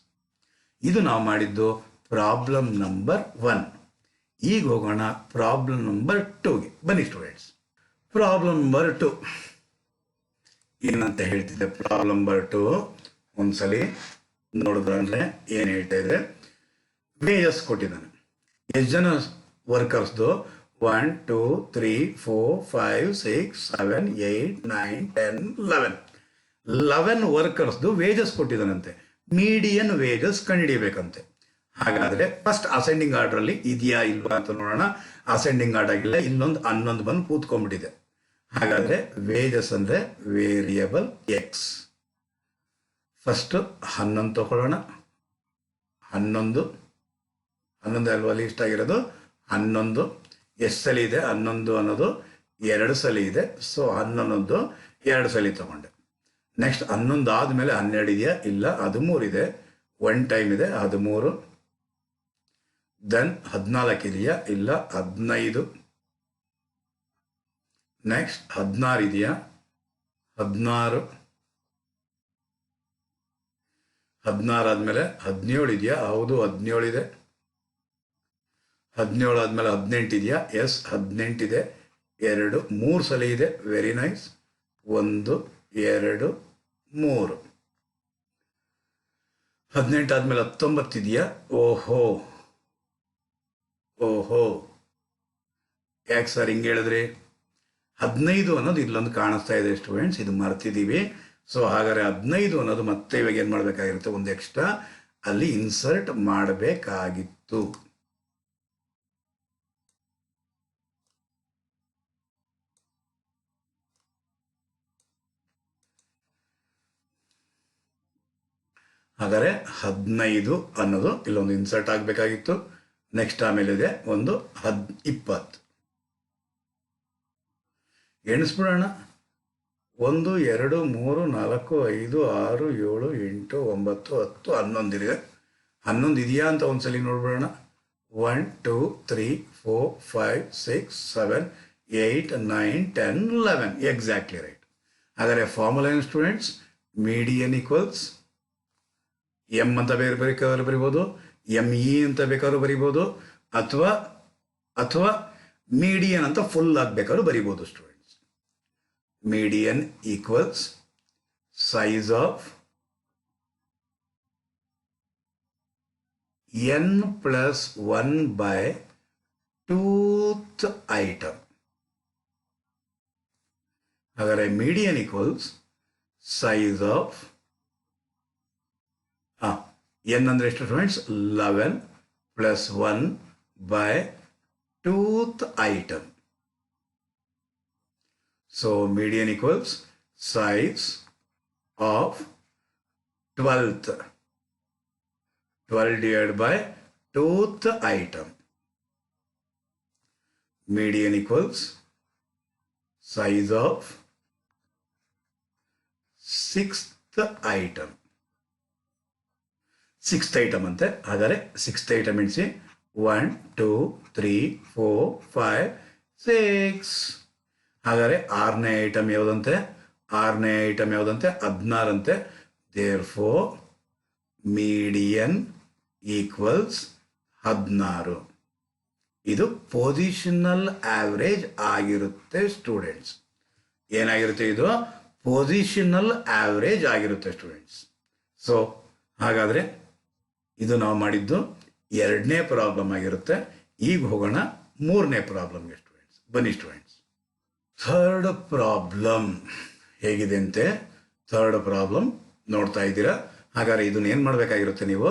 ಇದು ನಾವು ಮಾಡಿದ್ದು problem number 1. ಈಗ ಹೋಗೋಣ problem number 2ಗೆ. ಬನ್ನಿ ಸ್ಟೂಡೆಂಟ್ಸ್. ಪ್ರಾಬ್ಲಮ್ ನಂಬರ್ 2 ಏನಂತ ಹೇಳ್ತಿದ್ದೆ? ಪ್ರಾಬ್ಲಮ್ ನಂಬರ್ 2 ಒಂದ್ಸಲಿ ನೋಡಿದ್ರೆ ಏನು ಹೇಳ್ತಾ ಇದೆ? ವೇಜಸ್ ಕೊಟ್ಟಿದ್ದಾನೆ. ಎಷ್ಟು ಜನ ವರ್ಕರ್ಸ್ದು? 1 2 3 4 5 6 7 8 9 10 11 ವರ್ಕರ್ಸ್ದು ವೇಜಸ್ ಕೊಟ್ಟಿದ್ದಾನಂತೆ. ಮೀಡಿಯನ್ ವೇಜಸ್ ಕಂಡುಹಿಡಿಯಬೇಕಂತೆ. ಹಾಗಾದ್ರೆ ಫಸ್ಟ್ ಅಸೆಂಡಿಂಗ್ ಆರ್ಡರ್ ಅಲ್ಲಿ ಇದೆಯಾ ಇಲ್ವಾ ಅಂತ ನೋಡೋಣ. ಅಸೆಂಡಿಂಗ್ ಆರ್ಡರ್ ಆಗಿಲ್ಲ, ಇನ್ನೊಂದು 11 ಬಂದು ಕೂತ್ಕೊಂಡ್ಬಿಟ್ಟಿದೆ. ಹಾಗಾದ್ರೆ ವೇಜಸ್ ಅಂದ್ರೆ ವೇರಿಯಬಲ್ ಎಕ್ಸ್. ಫಸ್ಟ್ 11 ತಗೊಳ್ಳೋಣ. 11 ಅಲ್ವಾ ಲೀಸ್ಟ್ ಆಗಿರೋದು? 11 ಎಷ್ಟು ಸಲ ಇದೆ? 11 ಅನ್ನೋದು 2 ಸಲ ಇದೆ. ಸೊ 11 2 ಸಲ ತಗೊಂಡೆ. ನೆಕ್ಸ್ಟ್ 11 ಆದಮೇಲೆ 12 ಇದೆಯಾ? ಇಲ್ಲ. 13 ಇದೆ. 1 ಟೈಮ್ ಇದೆ 13. ದೆನ್ 14 ಇದೆಯಾ? ಇಲ್ಲ. 15. ನೆಕ್ಸ್ಟ್ 16 ಇದೆಯಾ? 16 ಆದಮೇಲೆ 17 ಇದೆಯಾ? ಹೌದು, 17 ಇದೆ. 17 ಆದಮೇಲೆ 18 ಇದೆಯಾ? ಎಸ್, 18 ಇದೆ. 2 3 ಸಲ ಇದೆ. Very nice. 1 2 3. 18 ಆದಮೇಲೆ 19 ಇದೆಯಾ? ಓಹೋ, ಯಾಕೆ ಸರ್ ಹಿಂಗೆ ಹೇಳಿದ್ರಿ? 15 ಅನ್ನೋದು ಇಲ್ಲೊಂದು ಕಾಣಿಸ್ತಾ ಇದೆ ಸ್ಟೂಡೆಂಟ್ಸ್, ಇದು ಮರ್ತಿದ್ದೀವಿ. ಸೊ ಹಾಗಾದ್ರೆ 15 ಅನ್ನೋದು ಮತ್ತೆ ಇವಾಗ ಏನು ಮಾಡಬೇಕಾಗಿರುತ್ತೆ? ಒಂದು ಎಕ್ಸ್ಟ್ರಾ ಅಲ್ಲಿ ಇನ್ಸರ್ಟ್ ಮಾಡಬೇಕಾಗಿತ್ತು. ಹಾಗಾದರೆ 15 ಅನ್ನೋದು ಇಲ್ಲೊಂದು ಇನ್ಸರ್ಟ್ ಆಗಬೇಕಾಗಿತ್ತು. ನೆಕ್ಸ್ಟ್ ಆಮೇಲೆ ಇದೆ ಒಂದು 20. ಎಣಿಸ್ಬಿಡೋಣ. 1 2 3 4 5 6 7 8 9 10 11 ಇದೆ. 11 ಇದೆಯಾ ಅಂತ ಒಂದ್ಸಲಿ ನೋಡ್ಬಿಡೋಣ. 1 2 3 4 5 6 7 8 9 10 11. Exactly right. ಹಾಗಾದರೆ ಫಾರ್ಮುಲಾ ಏನು ಸ್ಟೂಡೆಂಟ್ಸ್? ಮೀಡಿಯನ್ ಈಕ್ವಲ್ಸ್ ಎಂ ಅಂತ ಬೇಕಾದ್ರೂ ಬರಿಬೋದು, ME ಅಂತ ಬೇಕಾದ್ರೂ ಬರಿಬೋದು, ಅಥವಾ ಮೀಡಿಯನ್ ಅಂತ ಫುಲ್ ಆಗಬೇಕಾದ್ರೂ ಬರಿಬೋದು students. Median equals size of n plus 1 by 2th item. ಹಾಗಾದರೆ median equals size of n ಅಂದರೆ ಎಷ್ಟು students? 11 plus 1 by 2th item. So median equals size of 12th. 12 divided by 2th item. Median equals size of 6th item. 6th item ಅಂತೆ. ಹಾಗಾದರೆ 6th item ಎಣಿಸಿ. 1 2 3 4 5 6. ಹಾಗಾದರೆ ಆರನೇ item ಯಾವುದಂತೆ? ಆರನೇ item ಯಾವುದಂತೆ? 16 ಅಂತೆ. Therefore median equals 16. ಇದು positional average ಆಗಿರುತ್ತೆ students. ಏನಾಗಿರುತ್ತೆ ಇದು? ಪೊಸಿಷನಲ್ ಆವರೇಜ್ ಆಗಿರುತ್ತೆ ಸ್ಟೂಡೆಂಟ್ಸ್. ಸೊ ಹಾಗಾದರೆ ಇದು ನಾವು ಮಾಡಿದ್ದು ಎರಡನೇ ಪ್ರಾಬ್ಲಮ್ ಆಗಿರುತ್ತೆ. ಈಗ ಹೋಗೋಣ ಮೂರನೇ ಪ್ರಾಬ್ಲಮ್ಗೆ ಸ್ಟೂಡೆಂಟ್ಸ್. ಬನ್ನಿ ಸ್ಟೂಡೆಂಟ್ಸ್. ಥರ್ಡ್ ಪ್ರಾಬ್ಲಮ್ ಹೇಗಿದೆ ಅಂತೆ? ಥರ್ಡ್ ಪ್ರಾಬ್ಲಮ್ ನೋಡ್ತಾ ಇದ್ದೀರಾ. ಹಾಗಾದ್ರೆ ಇದನ್ನ ಏನು ಮಾಡಬೇಕಾಗಿರುತ್ತೆ? ನೀವು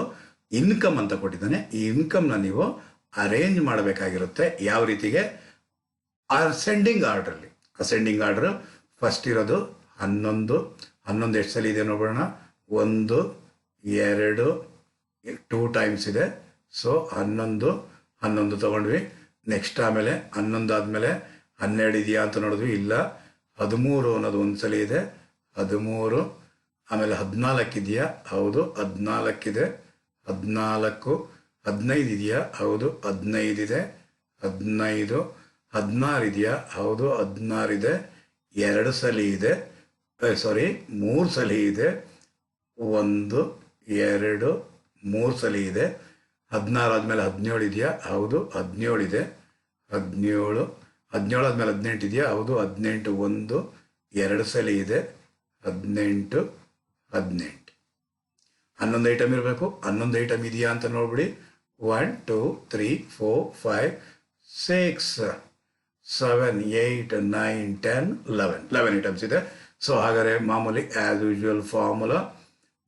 ಇನ್ಕಮ್ ಅಂತ ಕೊಟ್ಟಿದ್ದಾನೆ, ಈ ಇನ್ಕಮ್ನ ನೀವು ಅರೇಂಜ್ ಮಾಡಬೇಕಾಗಿರುತ್ತೆ. ಯಾವ ರೀತಿಗೆ? ಅಸೆಂಡಿಂಗ್ ಆರ್ಡ್ರಲ್ಲಿ. ಅಸೆಂಡಿಂಗ್ ಆರ್ಡರ್ ಫಸ್ಟ್ ಇರೋದು 11. 11 ಎಷ್ಟು ಸಲ ಇದೆ ನೋಡೋಣ. 1 2 2 ಟೈಮ್ಸ್ ಇದೆ. ಸೊ 11 ತಗೊಂಡ್ವಿ. ನೆಕ್ಸ್ಟ್ ಆಮೇಲೆ 11 ಆದಮೇಲೆ 12 ಇದೆಯಾ ಅಂತ ನೋಡಿದ್ವಿ, ಇಲ್ಲ. 13 ಅನ್ನೋದು ಒಂದು ಸಲ ಇದೆ, 13. ಆಮೇಲೆ 14 ಇದೆಯಾ? ಹೌದು, 14 ಇದೆ. 14 15 ಇದೆಯಾ? ಹೌದು, 15 ಇದೆ. 15 16 ಇದೆಯಾ? ಹೌದು, 16 ಇದೆ. 2 ಸಲ ಇದೆ, ಸಾರಿ 3 ಸಲ ಇದೆ. 1 2 3 ಸಲ ಇದೆ. 16 ಆದಮೇಲೆ 17 ಇದೆಯಾ? ಹೌದು, 17 ಇದೆ. 17 ಆದಮೇಲೆ 18 ಇದೆಯಾ? ಹೌದು, 18 1 2 ಸಲ ಇದೆ. 18 11 ಐಟಮ್ ಇರಬೇಕು. 11 ಐಟಮ್ ಇದೆಯಾ ಅಂತ ನೋಡ್ಬಿಡಿ. 1 2 3 4 5 6 7 8 9 10 11 ಐಟಮ್ಸ್ ಇದೆ. ಸೊ ಹಾಗಾದರೆ ಮಾಮೂಲಿ as usual formula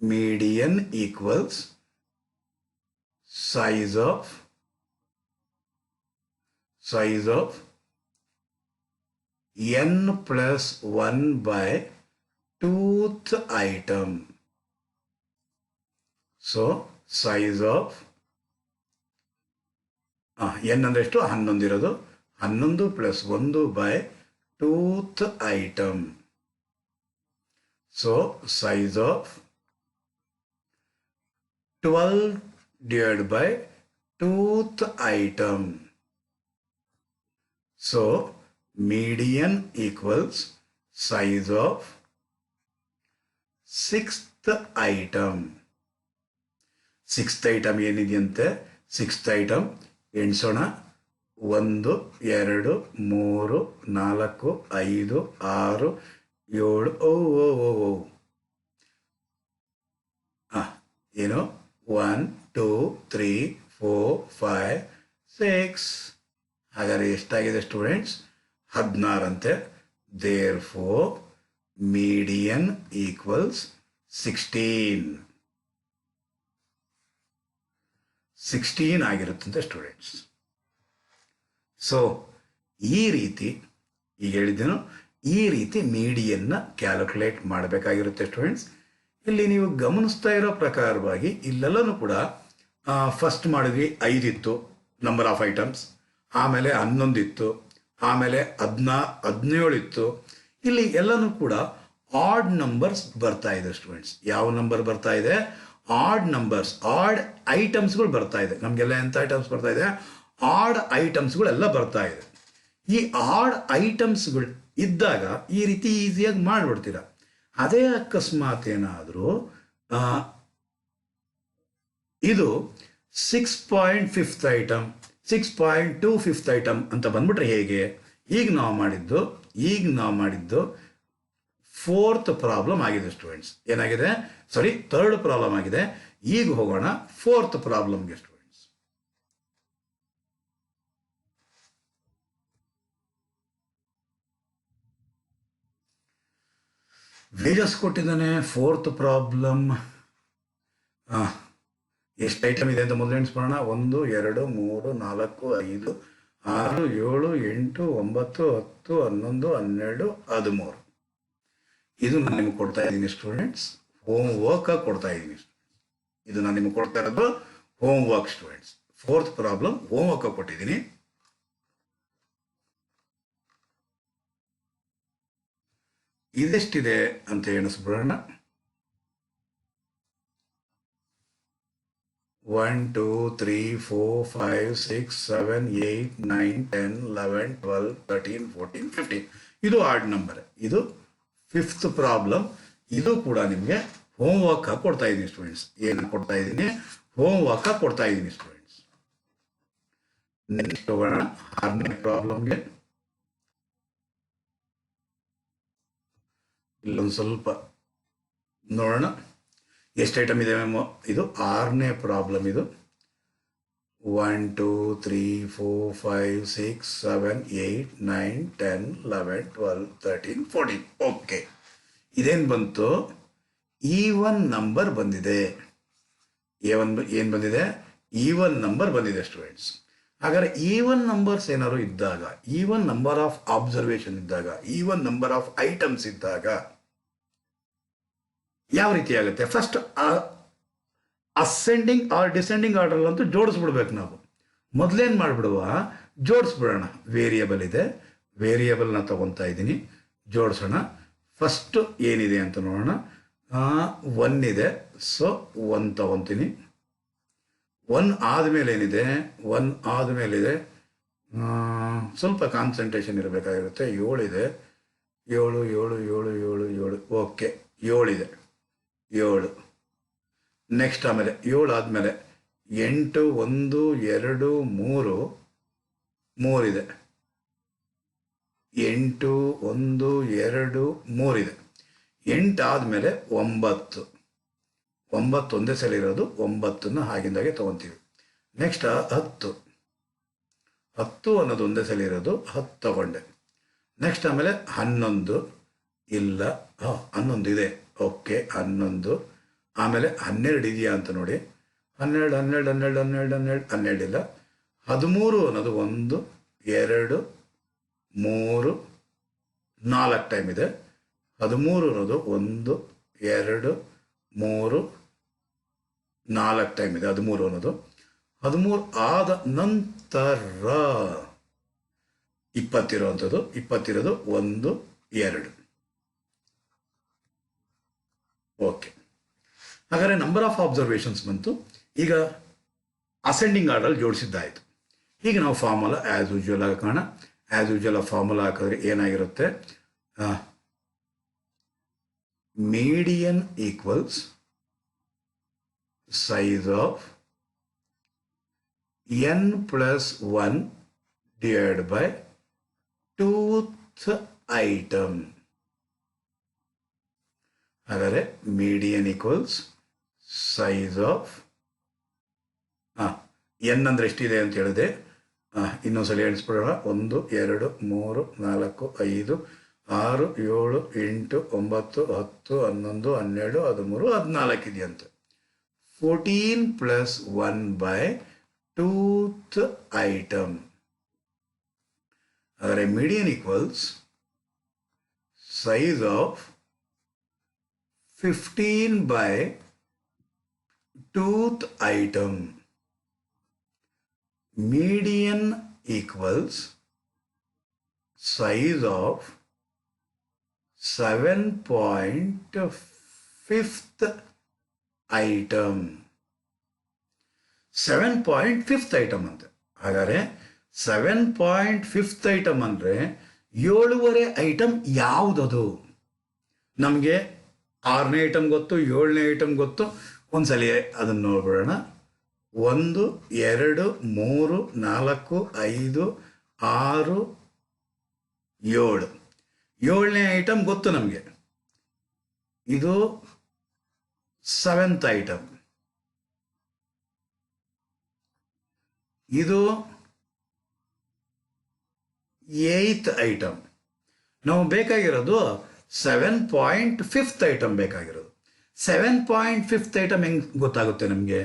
median equals size of n plus 1 by tooth item. So size of n ಅಂದ್ರೆ ಎಷ್ಟು? 11 ಇರೋದು. 11 plus 1 by tooth item. So size of 12 divided by tooth item. So median equals size of 6th item. 6th item ಏನಿದೆಯಂತೆ? 6th item ಎಣಿಸೋಣ. 1 2 3 4 5 6 7 ಏನು 1 2 3 4 5 6. ಹಾಗಾದರೆ ಎಷ್ಟಾಗಿದೆ students? 16 ಅಂತೆ. Therefore median equals 16 ಆಗಿರುತ್ತಂತೆ students. So ಈ ರೀತಿ ಈಗ ಹೇಳಿದ್ದೇನು, ಈ ರೀತಿ ಮೀಡಿಯನ್ನ ಕ್ಯಾಲ್ಕುಲೇಟ್ ಮಾಡಬೇಕಾಗಿರುತ್ತೆ ಸ್ಟೂಡೆಂಟ್ಸ್. ಇಲ್ಲಿ ನೀವು ಗಮನಿಸ್ತಾ ಇರೋ ಪ್ರಕಾರವಾಗಿ ಇಲ್ಲೆಲ್ಲನೂ ಕೂಡ ಫಸ್ಟ್ ಮಾಡಿದ್ವಿ 5 ಇತ್ತು ನಂಬರ್ ಆಫ್ ಐಟಮ್ಸ್, ಆಮೇಲೆ 11 ಇತ್ತು, ಆಮೇಲೆ 17 ಇತ್ತು. ಇಲ್ಲಿ ಎಲ್ಲನೂ ಕೂಡ ಆಡ್ ನಂಬರ್ಸ್ ಬರ್ತಾ ಇದೆ ಸ್ಟೂಡೆಂಟ್ಸ್. ಯಾವ ನಂಬರ್ ಬರ್ತಾ ಇದೆ? ಆಡ್ ನಂಬರ್ಸ್, ಆಡ್ ಐಟಮ್ಸ್ಗಳು ಬರ್ತಾ ಇದೆ. ನಮಗೆಲ್ಲ ಎಂಥ ಐಟಮ್ಸ್ ಬರ್ತಾ ಇದೆ? ಆಡ್ ಐಟಮ್ಸ್ಗಳೆಲ್ಲ ಬರ್ತಾ ಇದೆ. ಈ ಆಡ್ ಐಟಮ್ಸ್ಗಳು ಇದ್ದಾಗ ಈ ರೀತಿ ಈಸಿಯಾಗಿ ಮಾಡಿಬಿಡ್ತೀರ. ಅದೇ ಅಕಸ್ಮಾತ್ ಏನಾದರೂ ಇದು 6.5th ಐಟಮ್, 6.25th ಐಟಮ್ ಅಂತ ಬಂದ್ಬಿಟ್ರೆ ಹೇಗೆ? ಈಗ ನಾವು ಮಾಡಿದ್ದು 4th ಪ್ರಾಬ್ಲಮ್ ಆಗಿದೆ ಸ್ಟೂಡೆಂಟ್ಸ್. ಏನಾಗಿದೆ? ಸಾರಿ, 3rd ಪ್ರಾಬ್ಲಮ್ ಆಗಿದೆ. ಈಗ ಹೋಗೋಣ 4th ಪ್ರಾಬ್ಲಮ್ಗೆ ಸ್ಟೂಡೆಂಟ್ಸ್. ವೇಜಸ್ ಕೊಟ್ಟಿದ್ದಾನೆ. 4th ಪ್ರಾಬ್ಲಮ್ ಎಷ್ಟು ಐಟಮ್ ಇದೆ ಅಂತ ಮೊದಲು ಎಣಿಸ್ಕೊಳ್ಳೋಣ. 1 2 3 4 5 6 7 8 9 10 11 12 13. ಇದು ನಾನು ನಿಮ್ಗೆ ಕೊಡ್ತಾ ಇದ್ದೀನಿ ಸ್ಟೂಡೆಂಟ್ಸ್, ಹೋಮ್ ವರ್ಕ್ ಆಗಿ ಕೊಡ್ತಾ ಇದ್ದೀನಿ. ಇದು ನಾನು ನಿಮ್ಗೆ ಕೊಡ್ತಾ ಇರೋದು home work students. 4th problem home work ಆಗಿ ಕೊಟ್ಟಿದ್ದೀನಿ. ಇದೆಷ್ಟಿದೆ ಅಂತ ಎಣಿಸ್ಬಿಡೋಣ. 1 2 3 4 5 6 7 8 9 10 11 12 13 14 15. ಇದು ಆಡ್ ನಂಬರ್. ಇದು ಫಿಫ್ತ್ ಪ್ರಾಬ್ಲಮ್. ಇದು ಕೂಡ ನಿಮಗೆ ಹೋಮ್ ವರ್ಕ್ ಕೊಡ್ತಾ ಇದ್ದೀನಿ ಸ್ಟೂಡೆಂಟ್ಸ್. ಏನು ಕೊಡ್ತಾ ಇದ್ದೀನಿ? ಹೋಮ್ ವರ್ಕ್ ಕೊಡ್ತಾ ಇದ್ದೀನಿ ಸ್ಟೂಡೆಂಟ್ಸ್. ನೆಕ್ಸ್ಟ್ ಹೋಗೋಣ 6ನೇ ಪ್ರಾಬ್ಲಮ್ಗೆ. ಇಲ್ಲೊಂದು ಸ್ವಲ್ಪ ನೋಡೋಣ ಎಷ್ಟು ಐಟಮ್ ಇದೆ ಮ್ಯಾಮ್. ಇದು 6ನೇ ಪ್ರಾಬ್ಲಮ್. ಇದು 1 2 3 4 5 6 7 8 9 10 11 12 13 14. ಓಕೆ, ಇದೇನು ಬಂತು? ಈವನ್ ನಂಬರ್ ಬಂದಿದೆ. ಏನು ಬಂದಿದೆ? ಈವನ್ ನಂಬರ್ ಬಂದಿದೆ ಸ್ಟೂಡೆಂಟ್ಸ್. ಹಾಗಾದ್ರೆ ಈವನ್ ನಂಬರ್ಸ್ ಏನಾದ್ರು ಇದ್ದಾಗ, ಈವನ್ ನಂಬರ್ ಆಫ್ ಅಬ್ಸರ್ವೇಷನ್ ಇದ್ದಾಗ, ಈವನ್ ನಂಬರ್ ಆಫ್ ಐಟಮ್ಸ್ ಇದ್ದಾಗ ಯಾವ ರೀತಿ ಆಗುತ್ತೆ? First ascending or descending order ಅಂತೂ ಜೋಡಿಸ್ಬಿಡ್ಬೇಕು ನಾವು. ಮೊದಲೇನು ಮಾಡಿಬಿಡುವ, ಜೋಡಿಸ್ಬಿಡೋಣ. ವೇರಿಯಬಲ್ ಇದೆ, ವೇರಿಯಬಲ್ನ ತಗೊತಾ ಇದ್ದೀನಿ, ಜೋಡಿಸೋಣ. ಫಸ್ಟ್ ಏನಿದೆ ಅಂತ ನೋಡೋಣ. 1 ಇದೆ, ಸೊ 1 ತಗೊತೀನಿ. 1 ಆದಮೇಲೆ ಏನಿದೆ? 1 ಆದಮೇಲಿದೆ, ಸ್ವಲ್ಪ ಕಾನ್ಸಂಟ್ರೇಷನ್ ಇರಬೇಕಾಗಿರುತ್ತೆ. 7 ಇದೆ, 7 7 7 7 7. ಓಕೆ, 7 ಇದೆ, 7. ನೆಕ್ಸ್ಟ್ ಆಮೇಲೆ 7 ಆದಮೇಲೆ 8 1 2 3 3 ಇದೆ. 8 1 2 3 ಇದೆ. 8 ಆದಮೇಲೆ 9. 9 ಒಂದೇ ಸಲ ಇರೋದು, 9ನ್ನ ಹಾಗಿಂದಾಗೆ ತೊಗೊತೀವಿ. ನೆಕ್ಸ್ಟ್ 10. 10 ಅನ್ನೋದು ಒಂದೇ ಸಲ ಇರೋದು, 10 ತಗೊಂಡೆ. ನೆಕ್ಸ್ಟ್ ಆಮೇಲೆ 11 ಇಲ್ಲ, 11 ಇದೆ. ಓಕೆ, 11. ಆಮೇಲೆ 12 ಇದೆಯಾ ಅಂತ ನೋಡಿ. 12 12 12 12 12 12 ಇಲ್ಲ. 13 ಅನ್ನೋದು 1 2 3 4 ಟೈಮ್ ಇದೆ. 13 ಅನ್ನೋದು 1 2 3 4 ಟೈಮ್ ಇದೆ. 13 ಅನ್ನೋದು. 13 ಆದ ನಂತರ 20 ಇರೋವಂಥದ್ದು. 20 ಇರೋದು 1 2. ಓಕೆ, ಹಾಗಾದರೆ ನಂಬರ್ ಆಫ್ ಅಬ್ಸರ್ವೇಷನ್ಸ್ ಬಂತು. ಈಗ ಅಸೆಂಡಿಂಗ್ ಆರ್ಡರ್ ಜೋಡಿಸಿದ್ದಾಯಿತು. ಈಗ ನಾವು ಫಾರ್ಮುಲಾ ಆ್ಯಸ್ ಯೂಶುವಲ್ ಹಾಕೋಣ. ಆ್ಯಸ್ ಯೂಶುವಲ್ ಫಾರ್ಮುಲಾ ಹಾಕಿದ್ರೆ ಏನಾಗಿರುತ್ತೆ? Median equals size of n plus 1 divided by tooth item. ಹಾಗಾದರೆ median equals size of n ಅಂದರೆ ಎಷ್ಟಿದೆ ಅಂತ ಹೇಳಿದೆ. ಇನ್ನೊಂದ್ಸಲ ಎಣಿಸ್ಬಿಡೋಣ. 1 2 3 4 5 6 7 8 9 10 11 12 13 14 ಇದೆಯಂತೆ. 14 plus 1 by tooth item. ಹಾಗಾದರೆ median equals size of 15 by tooth item. Median equals size of 7.5th item. 7.5th item ಅಂತೆ. ಹಾಗಾದರೆ 7.5th item ಅಂದರೆ 7ನೇ ಐಟಮ್ ಯಾವುದದು? ನಮಗೆ 6ನೇ ಐಟಮ್ ಗೊತ್ತು, 7ನೇ ಐಟಮ್ ಗೊತ್ತು. ಒಂದ್ಸಲ ಅದನ್ನು ನೋಡ್ಬಿಡೋಣ. 1 2 3 4 5 6 7. 7ನೇ ಐಟಮ್ ಗೊತ್ತು ನಮಗೆ. ಇದು 7th ಐಟಮ್. ಇದು 8th ಐಟಮ್. ನಾವು ಬೇಕಾಗಿರೋದು 7.5th ಐಟಮ್ ಬೇಕಾಗಿರೋದು. 7.5th ಐಟಮ್ ಹೆಂಗೆ ಗೊತ್ತಾಗುತ್ತೆ ನಮಗೆ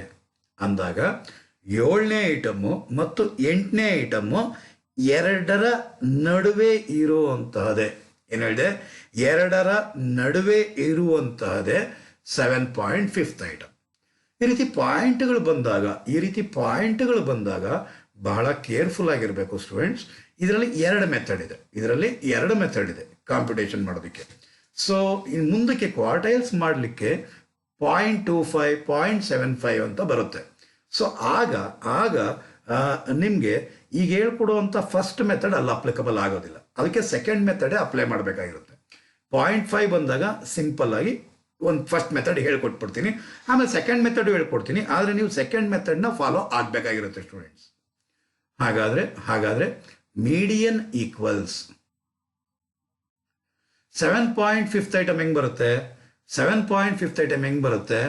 ಅಂದಾಗ 7ನೇ ಐಟಮ್ಮು ಮತ್ತು 8ನೇ ಐಟಮ್ಮು ಎರಡರ ನಡುವೆ ಇರುವಂತಹದೇ. ಏನು ಹೇಳಿದೆ? ಎರಡರ ನಡುವೆ ಇರುವಂತಹದೇ 7.5th ಐಟಮ್. ಈ ರೀತಿ ಪಾಯಿಂಟ್ಗಳು ಬಂದಾಗ ಬಹಳ ಕೇರ್ಫುಲ್ ಆಗಿರಬೇಕು ಸ್ಟೂಡೆಂಟ್ಸ್. ಇದರಲ್ಲಿ ಎರಡು ಮೆಥಡ್ ಇದೆ ಕಾಂಪಿಟೇಷನ್ ಮಾಡೋದಕ್ಕೆ. ಸೊ ಇನ್ನು ಮುಂದಕ್ಕೆ ಕ್ವಾರ್ಟೈಲ್ಸ್ ಮಾಡಲಿಕ್ಕೆ 0.25 0.75 ಅಂತ ಬರುತ್ತೆ. ಸೊ ಆಗ ಆಗ ನಿಮಗೆ ಈಗ ಹೇಳ್ಕೊಡುವಂಥ ಫಸ್ಟ್ ಮೆಥಡ್ ಅಲ್ಲಿ ಅಪ್ಲಿಕಬಲ್ ಆಗೋದಿಲ್ಲ. ಅದಕ್ಕೆ ಸೆಕೆಂಡ್ ಮೆಥಡೇ ಅಪ್ಲೈ ಮಾಡಬೇಕಾಗಿರುತ್ತೆ. 0.5 ಬಂದಾಗ ಸಿಂಪಲ್ ಆಗಿ ಒಂದು ಫಸ್ಟ್ ಮೆಥಡ್ ಹೇಳ್ಕೊಟ್ಬಿಡ್ತೀನಿ, ಆಮೇಲೆ ಸೆಕೆಂಡ್ ಮೆಥಡ್ ಹೇಳ್ಕೊಡ್ತೀನಿ. ಆದರೆ ನೀವು ಸೆಕೆಂಡ್ ಮೆಥಡ್ನ ಫಾಲೋ ಆಗಬೇಕಾಗಿರುತ್ತೆ ಸ್ಟೂಡೆಂಟ್ಸ್. ಹಾಗಾದರೆ ಮೀಡಿಯನ್ ಈಕ್ವಲ್ಸ್ 7.5 ಐಟಮ್ ಹೆಂಗೆ ಬರುತ್ತೆ? 7.5 ಐಟಮ್ ಹೆಂಗೆ ಬರುತ್ತೆ?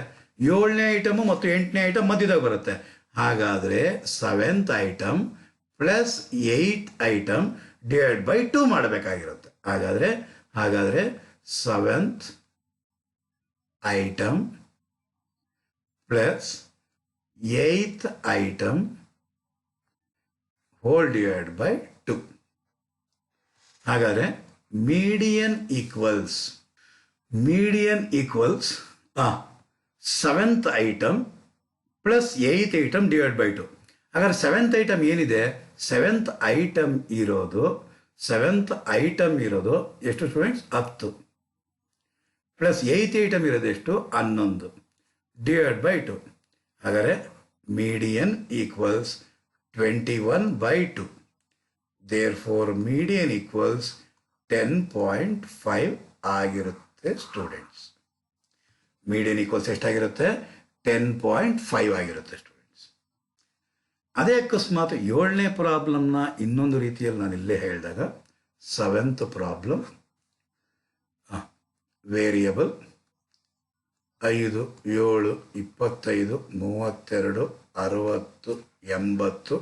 7ನೇ ಐಟಮು ಮತ್ತು 8ನೇ ಐಟಮ್ ಮಧ್ಯದಾಗ ಬರುತ್ತೆ. ಹಾಗಾದರೆ 7th item plus 8th item divide by 2 ಮಾಡಬೇಕಾಗಿರುತ್ತೆ. ಹಾಗಾದರೆ 7th item plus 8th item hole divide by 2. ಹಾಗಾದರೆ median equals 7th item plus 8th item divide by 2. ಹಾಗಾದ್ರೆ 7th ಐಟಮ್ ಏನಿದೆ? 7th ಐಟಮ್ ಇರೋದು ಎಷ್ಟು ಸ್ಟೂಡೆಂಟ್ಸ್? 10 ಪ್ಲಸ್ 8th ಐಟಮ್ ಇರೋದು ಎಷ್ಟು? 11 divide by 2. ಹಾಗಾದರೆ median equals 21/2. Therefore median equals 10.5 ಆಗಿರುತ್ತೆ students. Median equals ಎಷ್ಟಾಗಿರುತ್ತೆ? 10.5 ಆಗಿರುತ್ತೆ ಸ್ಟೂಡೆಂಟ್ಸ್. ಅದೇ ಅಕಸ್ಮಾತ್ 7ನೇ ಪ್ರಾಬ್ಲಮ್ನ ಇನ್ನೊಂದು ರೀತಿಯಲ್ಲಿ ನಾನು ಇಲ್ಲೇ ಹೇಳಿದಾಗ 7th ಪ್ರಾಬ್ಲಮ್ ವೇರಿಯಬಲ್ 5, 7, 25, 32, 60, 80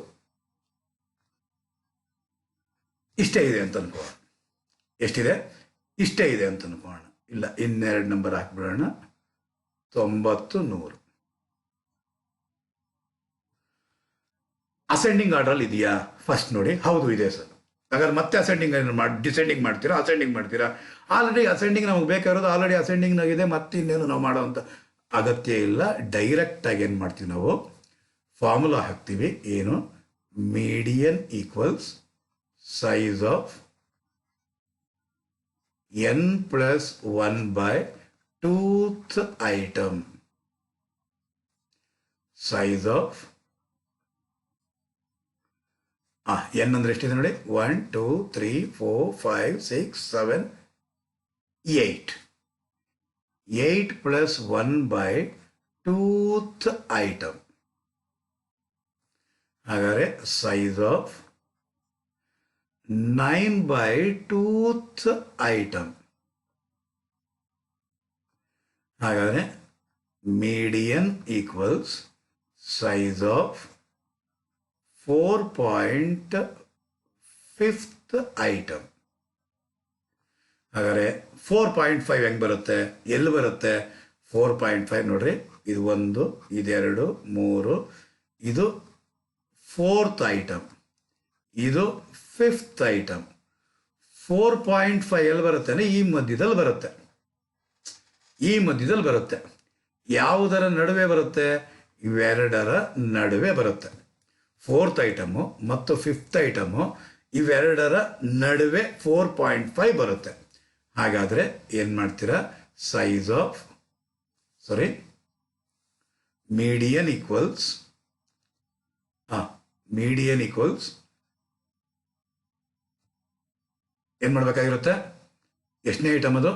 ಇಷ್ಟೇ ಇದೆ ಅಂತ ಅನ್ಕೋಣ. ಎಷ್ಟಿದೆ? ಇಷ್ಟೇ ಇದೆ ಅಂತ ಅನ್ಕೋಣ. ಇಲ್ಲ, ಇನ್ನೆರಡು ನಂಬರ್ ಹಾಕ್ಬಿಡೋಣ. 90, 100. ಅಸೆಂಡಿಂಗ್ ಆರ್ಡ್ರಲ್ಲಿ ಇದೆಯಾ? ಫಸ್ಟ್ ನೋಡಿ. ಹೌದು ಇದೆ ಸರ್. ಹಾಗಾದ್ರೆ ಮತ್ತೆ ಡಿಸೆಂಡಿಂಗ್ ಮಾಡ್ತೀರಾ, ಅಸೆಂಡಿಂಗ್ ಮಾಡ್ತೀರಾ? ಆಲ್ರೆಡಿ ಅಸೆಂಡಿಂಗ್ ನಮಗೆ ಬೇಕಾಗಿರೋದು ಆಲ್ರೆಡಿ ಅಸೆಂಡಿಂಗ್ನಾಗಿದೆ, ಮತ್ತೆ ಇನ್ನೇನು ನಾವು ಮಾಡೋವಂಥ ಅಗತ್ಯ ಇಲ್ಲ. ಡೈರೆಕ್ಟಾಗಿ ಏನು ಮಾಡ್ತೀವಿ ನಾವು? ಫಾರ್ಮುಲಾ ಹಾಕ್ತೀವಿ. ಏನು? Median equals size of n plus 1/2th item. Size of n ಅಂದ್ರೆ ಎಷ್ಟಿದೆ ನೋಡಿ? 1, 2, 3, 4, 5, 6, 7, 8. 8 plus 1/2th item. ಹಾಗಾದರೆ ಸೈಜ್ ಆಫ್ 9/2th ಐಟಮ್. ಹಾಗಾದರೆ median equals size of 4.5th item. ಹಾಗಾದರೆ 4.5 ಹೆಂಗೆ ಬರುತ್ತೆ? ಎಲ್ಲಿ ಬರುತ್ತೆ 4.5? ನೋಡ್ರಿ, ಇದು 1, ಇದು 2, 3, ಇದು 4th ಐಟಮ್, ಇದು 5th ಐಟಮ್. 4.5 ಎಲ್ಲಿ ಬರುತ್ತೆ ಅಂದರೆ ಈ ಮಧ್ಯದಲ್ಲಿ ಬರುತ್ತೆ. ಯಾವುದರ ನಡುವೆ ಬರುತ್ತೆ? ಇವೆರಡರ ನಡುವೆ ಬರುತ್ತೆ. 4th ಐಟಮು ಮತ್ತು 5th ಐಟಮು ಇವೆರಡರ ನಡುವೆ 4.5 ಬರುತ್ತೆ. ಹಾಗಾದರೆ ಏನು ಮಾಡ್ತೀರಾ? ಮೀಡಿಯನ್ ಈಕ್ವಲ್ಸ್ ಏನು ಮಾಡಬೇಕಾಗಿರುತ್ತೆ? ಎಷ್ಟನೇ ಐಟಮ್ ಅದು?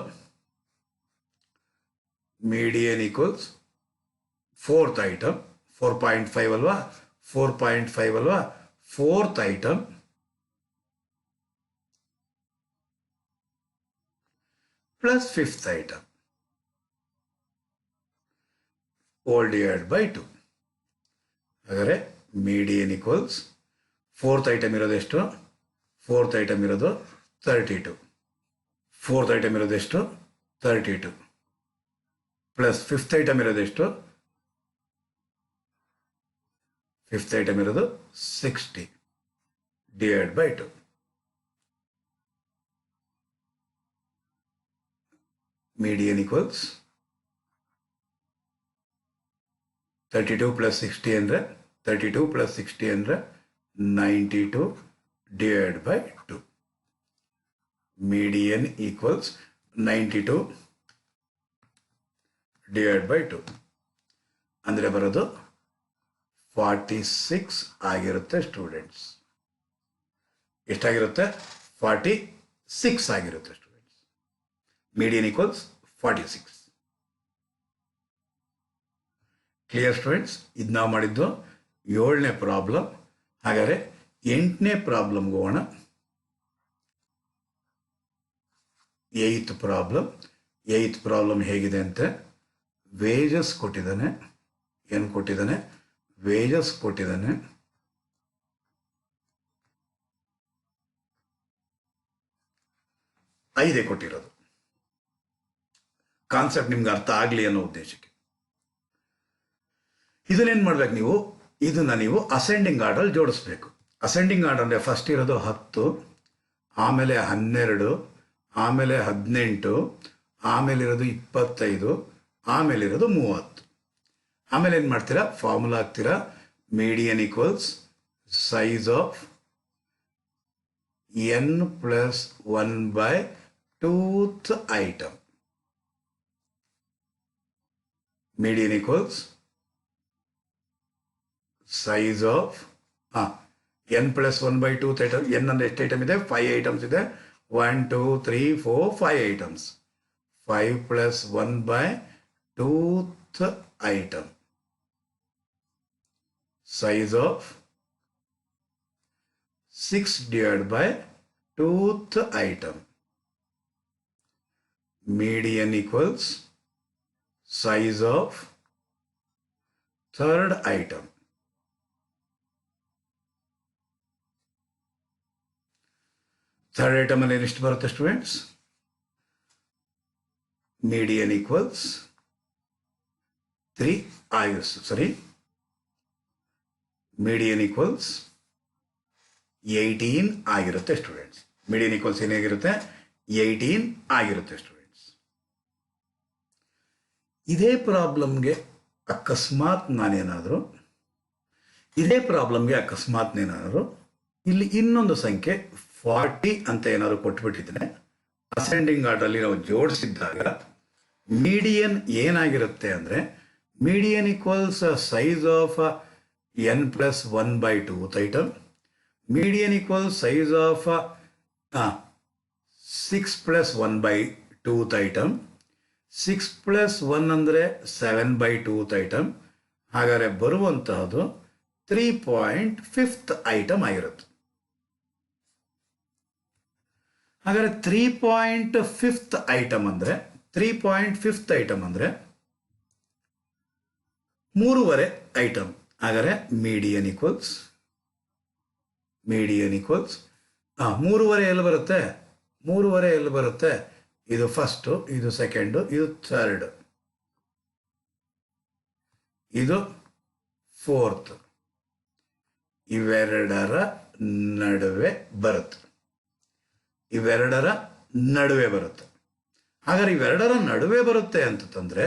Median equals 4th item. 4.5 ಅಲ್ವಾ? 4th item plus 5th item hole divide by 2. ಹಾಗಾದರೆ ಮೀಡಿಯನ್ ಈಕ್ವಲ್ಸ್ 4th ಐಟಮ್ ಇರೋದು ಎಷ್ಟು? 4th ಐಟಮ್ ಇರೋದು 32. 4th ಐಟಮ್ ಇರೋದು ಎಷ್ಟು? 32 ಪ್ಲಸ್ 5th ಐಟಮ್ ಇರೋದು ಎಷ್ಟು? 5th ಐಟಮ್ ಇರೋದು 60 divide by 2. Median equals 32 plus 60 ಅಂದರೆ 92 divide by 2. Median equals 92 divide by 2 ಅಂದರೆ ಬರೋದು 46 ಆಗಿರುತ್ತೆ ಸ್ಟೂಡೆಂಟ್ಸ್. ಎಷ್ಟಾಗಿರುತ್ತೆ? 46 ಆಗಿರುತ್ತೆ students. Median equals 46. Clear students? ಇದು ನಾವು ಮಾಡಿದ್ದು 7ನೇ ಪ್ರಾಬ್ಲಮ್. ಹಾಗಾದರೆ 8ನೇ ಪ್ರಾಬ್ಲಮ್ಗೆ ಹೋಗೋಣ. 8th ಪ್ರಾಬ್ಲಮ್ ಹೇಗಿದೆ ಅಂತೆ? ವೇಜಸ್ ಕೊಟ್ಟಿದ್ದಾನೆ. ಏನು ಕೊಟ್ಟಿದ್ದಾನೆ? ವೇಜಸ್ ಕೊಟ್ಟಿದ್ದಾನೆ. ಐದೇ ಕೊಟ್ಟಿರೋದು. ಕಾನ್ಸೆಪ್ಟ್ ನಿಮ್ಗೆ ಅರ್ಥ ಆಗಲಿ ಅನ್ನೋ ಉದ್ದೇಶಕ್ಕೆ. ಇದನ್ನೇನು ಮಾಡ್ಬೇಕು ನೀವು? ಇದನ್ನ ನೀವು ಅಸೆಂಡಿಂಗ್ ಆರ್ಡರ್ ಜೋಡಿಸ್ಬೇಕು. ಅಸೆಂಡಿಂಗ್ ಆರ್ಡರ್ ಅಂದರೆ ಫಸ್ಟ್ ಇರೋದು 10, ಆಮೇಲೆ 12, ಆಮೇಲೆ 18, ಆಮೇಲಿರೋದು 25, ಆಮೇಲಿರೋದು 30. ಆಮೇಲೆ ಏನು ಮಾಡ್ತೀರಾ? ಫಾರ್ಮುಲಾ ಹಾಕ್ತೀರಾ. Median equals size of n+1/2th item. Median equals size of n+1/2th item. n ಅಂದರೆ ಎಷ್ಟು ಐಟಮ್ ಇದೆ? 5 ಐಟಮ್ಸ್ ಇದೆ. 1 2 3 4 5 items. 5 + 1/2th item. Size of 6/2th item. Median equals size of 3rd item. Third item ಅಲ್ಲಿ ಎಷ್ಟು ಬರುತ್ತೆ students? Median equals 3 ಆಗಿರುತ್ತೆ. ಸರಿ, median equals 18 ಆಗಿರುತ್ತೆ ಸ್ಟೂಡೆಂಟ್ಸ್. ಮೀಡಿಯನ್ ಈಕ್ವಲ್ಸ್ ಏನಾಗಿರುತ್ತೆ? 18 ಆಗಿರುತ್ತೆ ಸ್ಟೂಡೆಂಟ್ಸ್. ಇದೇ ಪ್ರಾಬ್ಲಮ್ಗೆ ಅಕಸ್ಮಾತ್ ನಾನೇನಾದರೂ ಇಲ್ಲಿ ಇನ್ನೊಂದು ಸಂಖ್ಯೆ 40 ಅಂತ ಏನಾದ್ರು ಕೊಟ್ಬಿಟ್ಟಿದ್ರೆ, ಅಸೆಂಡಿಂಗ್ ಆರ್ಡರ್ಲಿ ನಾವು ಜೋಡಿಸಿದ್ದಾಗ ಮೀಡಿಯನ್ ಏನಾಗಿರುತ್ತೆ ಅಂದರೆ, median equals size of n+1/2th item. Median equals size of 6+1/2th item. 6+1 ಅಂದರೆ 7/2th item. ಹಾಗಾದರೆ ಬರುವಂತಹದ್ದು 3.5th ಐಟಮ್ ಆಗಿರುತ್ತೆ. ಹಾಗಾದರೆ 3.5th ಐಟಮ್ ಅಂದರೆ 3.5th ಐಟಮ್. ಹಾಗಾದರೆ ಮೀಡಿಯನ್ ಈಕ್ವಲ್ಸ್ 3.5 ಎಲ್ಲಿ ಬರುತ್ತೆ? 3.5 ಎಲ್ಲಿ ಬರುತ್ತೆ? ಇದು ಫಸ್ಟು, ಇದು ಸೆಕೆಂಡು, ಇದು ಥರ್ಡ್, ಇದು ಫೋರ್ತ್. ಇವೆರಡರ ನಡುವೆ ಬರುತ್ತೆ. ಹಾಗಾದ್ರೆ ಇವೆರಡರ ನಡುವೆ ಬರುತ್ತೆ ಅಂತಂದ್ರೆ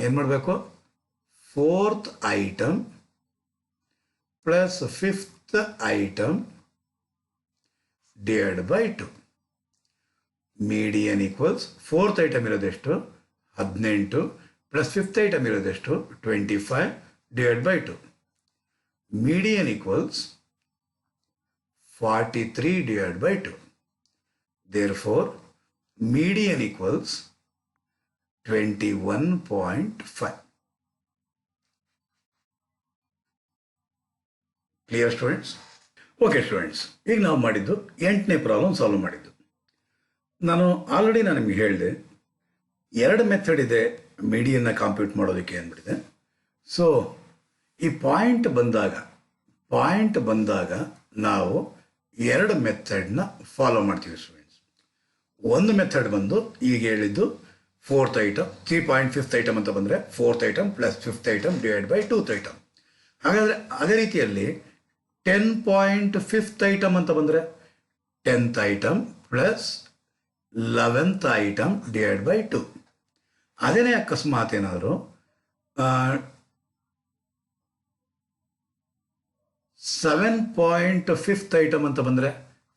ಏನು ಮಾಡಬೇಕು? 4th item plus 5th item /2. Median equals 4th item ಇರೋದೆಷ್ಟು? 18 ಪ್ಲಸ್ 5th ಐಟಮ್ ಇರೋದೆಷ್ಟು? 25 /2. Median equals 43 /2. Therefore, median equals 21.5. Clear students? Okay students, ಈಗ ನಾವು ಮಾಡಿದ್ದು 8ನೇ ಪ್ರಾಬ್ಲಮ್ ಸಾಲ್ವ್ ಮಾಡಿದ್ದು. ನಾನು ನಿಮಗೆ ಹೇಳಿದೆ 2 ಮೆಥಡ್ ಇದೆ ಮೀಡಿಯನ್ನ ಕಾಂಪ್ಯೂಟ್ ಮಾಡೋದಕ್ಕೆ ಅಂದ್ಬಿಟ್ಟಿದೆ. ಸೊ ಈ ಪಾಯಿಂಟ್ ಬಂದಾಗ ನಾವು 2 ಮೆಥಡ್ನ ಫಾಲೋ ಮಾಡ್ತೀವಿ ಸ್ಟೂಡೆಂಟ್ಸ್. ಒಂದು ಮೆಥಡ್ ಬಂದು ಈಗ ಹೇಳಿದ್ದು 4th ಐಟಮ್, 3.5th ಐಟಮ್ ಅಂತ ಬಂದರೆ 4th item plus 5th item /2th item. ಹಾಗಾದರೆ ಅದೇ ರೀತಿಯಲ್ಲಿ 10.5th ಐಟಮ್ ಅಂತ ಬಂದರೆ 10th item plus 11th item /2. ಅದೇನೇ ಅಕಸ್ಮಾತ್ ಏನಾದರೂ 7.5th ಐಟಮ್ ಅಂತ ಬಂದರೆ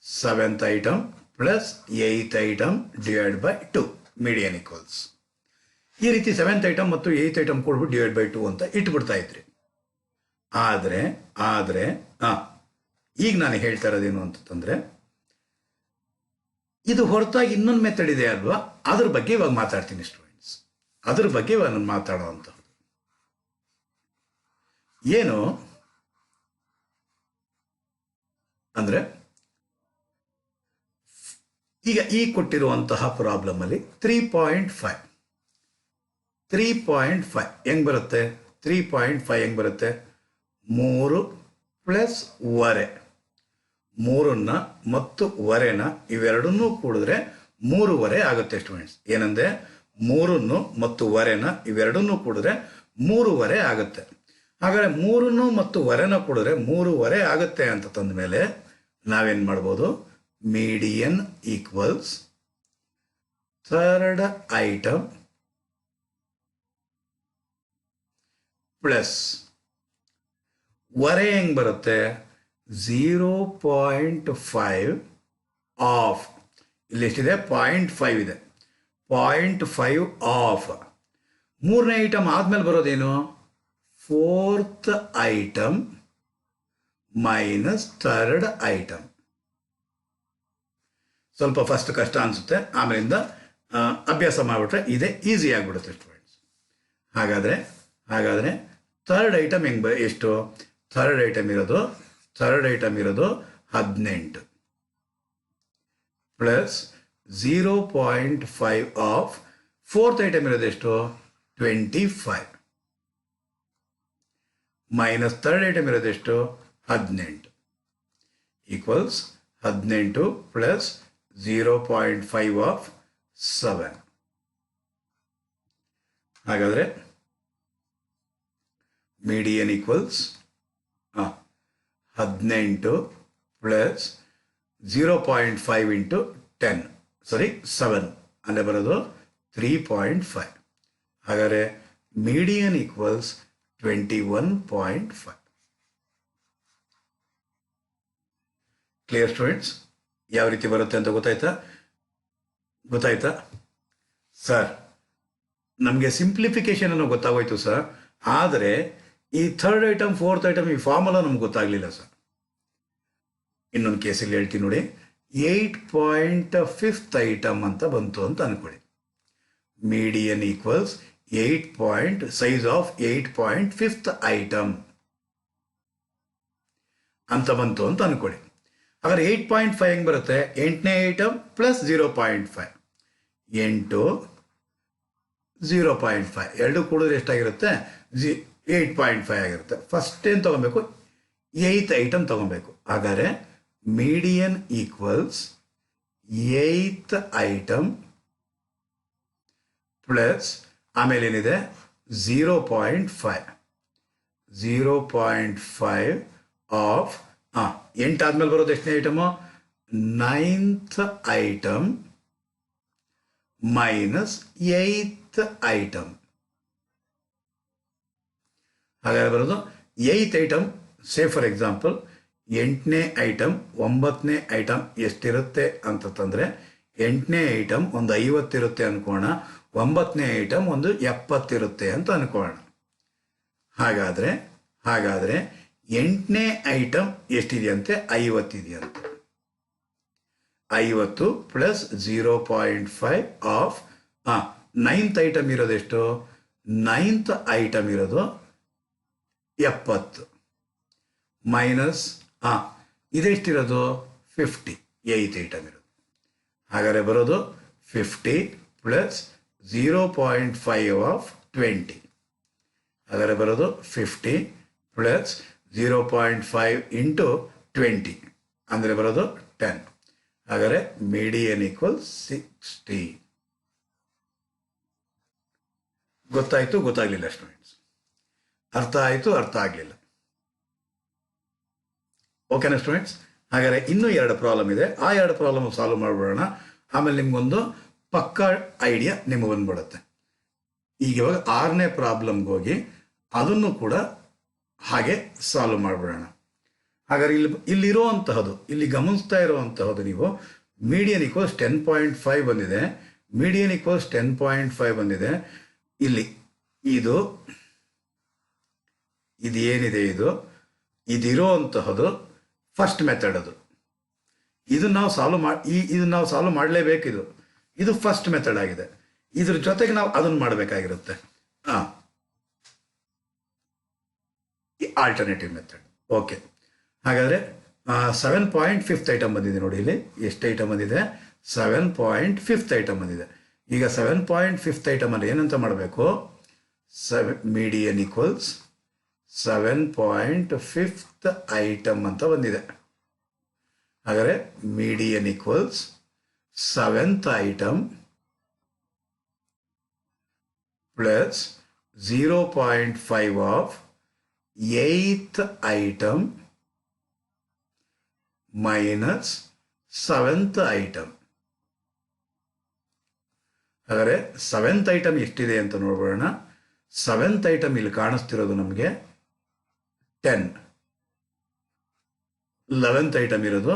7th item plus 8th item /2 median equals. ಈ ರೀತಿ 7th ಐಟಮ್ ಮತ್ತು 8th ಐಟಮ್ ಕೊಡ್ಬಿಟ್ಟು ಡಿವೈಡ್ ಬೈ 2 ಅಂತ ಇಟ್ಬಿಡ್ತಾ ಇದ್ರಿ. ಆದರೆ ಆದರೆ ಈಗ ನಾನು ಹೇಳ್ತಾ ಇರೋದೇನು ಅಂತಂದರೆ, ಇದು ಹೊರತಾಗಿ ಇನ್ನೊಂದು ಮೆಥಡ್ ಇದೆ ಅಲ್ವಾ, ಅದ್ರ ಬಗ್ಗೆ ಇವಾಗ ಮಾತಾಡ್ತೀನಿ ಸ್ಟೂಡೆಂಟ್ಸ್. ಅದ್ರ ಬಗ್ಗೆ ಇವಾಗ ನಾನು ಮಾತಾಡೋ ಅಂತ ಏನು ಅಂದರೆ, ಈಗ ಈ ಕೊಟ್ಟಿರುವಂತಹ ಪ್ರಾಬ್ಲಮ್ ಅಲ್ಲಿ 3.5 ಹೆಂಗ್ ಬರುತ್ತೆ? 3.5 ಹೆಂಗ್ ಬರುತ್ತೆ? 3 ಪ್ಲಸ್ ವರೆ, 3ನ್ನ ಮತ್ತು ವರೆನ ಇವೆರಡನ್ನೂ ಕೂಡಿದ್ರೆ 3 ಆಗುತ್ತೆ ಸ್ಟೂಡೆಂಟ್ಸ್. ಏನಂದ್ರೆ 3 ಮತ್ತು ವರೆನ ಇವೆರಡನ್ನೂ ಕೂಡಿದ್ರೆ 3 ಆಗುತ್ತೆ. ಹಾಗಾದ್ರೆ 3 ಮತ್ತು ವರೆನ ಕೂಡಿದ್ರೆ 3 ಆಗುತ್ತೆ ಅಂತ ತಂದ ಮೇಲೆ ನಾವೇನ್ ಮಾಡ್ಬೋದು? Median equals third item plus ವರೆ ಹೆಂಗ್ ಬರುತ್ತೆ? 0.5 ಆಫ್, ಇಲ್ಲಿ ಎಷ್ಟಿದೆ? 0.5 ಇದೆ. 0.5 ಆಫ್ 3ನೇ ಐಟಮ್ ಆದ್ಮೇಲೆ ಬರೋದೇನು? 4th item minus 3rd item. ಸ್ವಲ್ಪ ಫಸ್ಟ್ ಕಷ್ಟ ಅನಿಸುತ್ತೆ, ಆಮೇಲಿಂದ ಅಭ್ಯಾಸ ಮಾಡಿಬಿಟ್ರೆ ಇದೇ ಈಸಿ ಆಗಿಬಿಡುತ್ತೆ ಸ್ಟೂಡೆಂಟ್ಸ್. ಹಾಗಾದರೆ 3rd ಐಟಮ್ ಎಷ್ಟು? ಥರ್ಡ್ ಐಟಮ್ ಇರೋದು 18 ಪ್ಲಸ್ 0.5 ಆಫ್ 4th ಐಟಮ್ ಇರೋದು ಎಷ್ಟು? 25 ಮೈನಸ್ 3rd ಐಟಮ್ ಇರೋದು ಎಷ್ಟು? 18 ಈಕ್ವಲ್ಸ್ 18 ಪ್ಲಸ್ 0.5 ಆಫ್ 7. ಹಾಗಾದರೆ ಮೀಡಿಯನ್ ಈಕ್ವಲ್ಸ್ 18 ಪ್ಲಸ್ 0.5 ಇಂಟು 10 7 ಅಂದರೆ ಬರೋದು 3.5. ಹಾಗಾದರೆ ಮೀಡಿಯನ್ ಈಕ್ವಲ್ಸ್ 21.5. Clear students? ಯಾವ ರೀತಿ ಬರುತ್ತೆ ಅಂತ ಗೊತ್ತಾಯ್ತಾ ಸರ್? ನಮಗೆ ಸಿಂಪ್ಲಿಫಿಕೇಶನ್ ಅನ್ನೋ ಗೊತ್ತಾಗೋಯ್ತು ಸರ್, ಆದರೆ ಈ 3rd ಐಟಮ್ 4th ಐಟಮ್ ಈ ಫಾರ್ಮುಲಾ ನಮ್ಗೆ ಗೊತ್ತಾಗಲಿಲ್ಲ ಸರ್. ಇನ್ನೊಂದು ಕೇಸಲ್ಲಿ ಹೇಳ್ತೀನಿ ನೋಡಿ. 8.5th ಐಟಮ್ ಅಂತ ಬಂತು ಅಂತ ಅನ್ಕೊಳ್ಳಿ. Median equals 8 size of 8.5th item ಅಂತ ಬಂತು ಅಂತ ಅನ್ಕೊಳ್ಳಿ. ಹಾಗಾದ್ರೆ 8.5 ಹೆಂಗೆ ಬರುತ್ತೆ? 8ನೇ ಐಟಮ್ ಪ್ಲಸ್ 0.5, 8 0.5 ಎರಡು ಕೂಡಿದ್ರೆ ಎಷ್ಟಾಗಿರುತ್ತೆ? 8.5 ಆಗಿರುತ್ತೆ. ಫಸ್ಟ್ ಏನು ತಗೊಬೇಕು? 8th ಐಟಮ್ ತಗೊಬೇಕು. ಹಾಗಾದರೆ median equals 8th item plus ಆಮೇಲೆ ಏನಿದೆ? 0.5 ಆಫ್ 8 ಆದ್ಮೇಲೆ ಬರೋದು ಎಷ್ಟನೇ item? 9th item minus 8th item. ಹಾಗಾದ್ರೆ ಬರೋದು 8th item. Say for example 8ನೇ ಐಟಮ್ 9ನೇ ಐಟಮ್ ಎಷ್ಟಿರುತ್ತೆ ಅಂತಂದರೆ, 8ನೇ ಐಟಮ್ ಒಂದು 50 ಇರುತ್ತೆ ಅನ್ಕೋಣ, 9ನೇ ಐಟಮ್ ಒಂದು 70 ಇರುತ್ತೆ ಅಂತ ಅನ್ಕೋಣ. ಹಾಗಾದರೆ 8ನೇ ಐಟಮ್ ಎಷ್ಟಿದೆಯಂತೆ? 50 ಇದೆಯಂತೆ. 50 ಪ್ಲಸ್ 0.5 ಆಫ್ 9th ಐಟಮ್ ಇರೋದೆಷ್ಟು? 9th ಐಟಮ್ ಇರೋದು 70 ಮೈನಸ್ ಇದೆಷ್ಟಿರೋದು? 50 8th ಐಟಮ್ ಇರೋದು. ಹಾಗಾದರೆ ಬರೋದು 50 ಪ್ಲಸ್ 0.5 ಆಫ್ 20. ಹಾಗಾದರೆ ಬರೋದು 50 ಪ್ಲಸ್ 0.5 ಇಂಟು 20 ಅಂದರೆ ಬರೋದು 10. ಹಾಗಾದರೆ ಮೀಡಿಯನ್ ಈಕ್ವಲ್ಸ್ 60. ಗೊತ್ತಾಯಿತು? ಗೊತ್ತಾಗಲಿಲ್ಲ ಸ್ಟೂಡೆಂಟ್ಸ್? ಅರ್ಥ ಆಯಿತು? ಅರ್ಥ ಆಗಲಿಲ್ಲ? ಓಕೆನಾ ಸ್ಟೂಡೆಂಟ್ಸ್? ಹಾಗಾದರೆ ಇನ್ನೂ 2 ಪ್ರಾಬ್ಲಮ್ ಇದೆ. ಆ 2 ಪ್ರಾಬ್ಲಮ್ ಸಾಲ್ವ್ ಮಾಡಿಬಿಡೋಣ. ಆಮೇಲೆ ನಿಮ್ಗೊಂದು ಪಕ್ಕಾ ಐಡಿಯಾ ನಿಮಗೆ ಬಂದ್ಬಿಡುತ್ತೆ. ಈಗ ಇವಾಗ 6ನೇ ಪ್ರಾಬ್ಲಮ್ಗೆ ಹೋಗಿ ಅದನ್ನು ಕೂಡ ಹಾಗೆ ಸಾಲ್ವ್ ಮಾಡಿಬಿಡೋಣ. ಹಾಗಾದ್ರೆ ಇಲ್ಲಿರುವಂತಹದ್ದು, ಇಲ್ಲಿ ಗಮನಿಸ್ತಾ ಇರುವಂತಹದ್ದು ನೀವು ಮೀಡಿಯನ್ ಈಕ್ವಲ್ಸ್ 10.5 ಬಂದಿದೆ. ಮೀಡಿಯನ್ ಈಕ್ವಲ್ಸ್ 10.5 ಬಂದಿದೆ. ಇಲ್ಲಿ ಇದು ಏನಿದೆ ಇದಿರೋ ಅಂತಹದ್ದು ಫಸ್ಟ್ ಮೆಥಡ್. ಅದು ಇದನ್ನು ನಾವು ಸಾಲ್ವ್ ಮಾಡಲೇಬೇಕಿದು. ಇದು ಫಸ್ಟ್ ಮೆಥಡ್ ಆಗಿದೆ. ಇದ್ರ ಜೊತೆಗೆ ನಾವು ಅದನ್ನು ಮಾಡಬೇಕಾಗಿರುತ್ತೆ. Alternative method. ಓಕೆ, ಹಾಗಾದರೆ 7.5 ಐಟಮ್ ಬಂದಿದೆ ನೋಡಿ. ಇಲ್ಲಿ ಎಷ್ಟು ಐಟಮ್ ಬಂದಿದೆ? 7.5 ಐಟಮ್ ಬಂದಿದೆ. ಈಗ 7.5 ಐಟಮ್ ಅಲ್ಲಿ ಏನಂತ ಮಾಡಬೇಕು? ಮೀಡಿಯನ್ ಈಕ್ವಲ್ಸ್ 7.5 ಐಟಮ್ ಅಂತ ಬಂದಿದೆ. ಹಾಗಾದರೆ median equals 7th item plus 0.5 of 8th item minus 7th item. ಹಾಗಾದರೆ 7th ಐಟಮ್ ಎಷ್ಟಿದೆ ಅಂತ ನೋಡೋಣ. 7th ಐಟಮ್ ಇಲ್ಲಿ ಕಾಣಿಸ್ತಿರೋದು ನಮಗೆ 10. 11th ಐಟಮ್ ಇರೋದು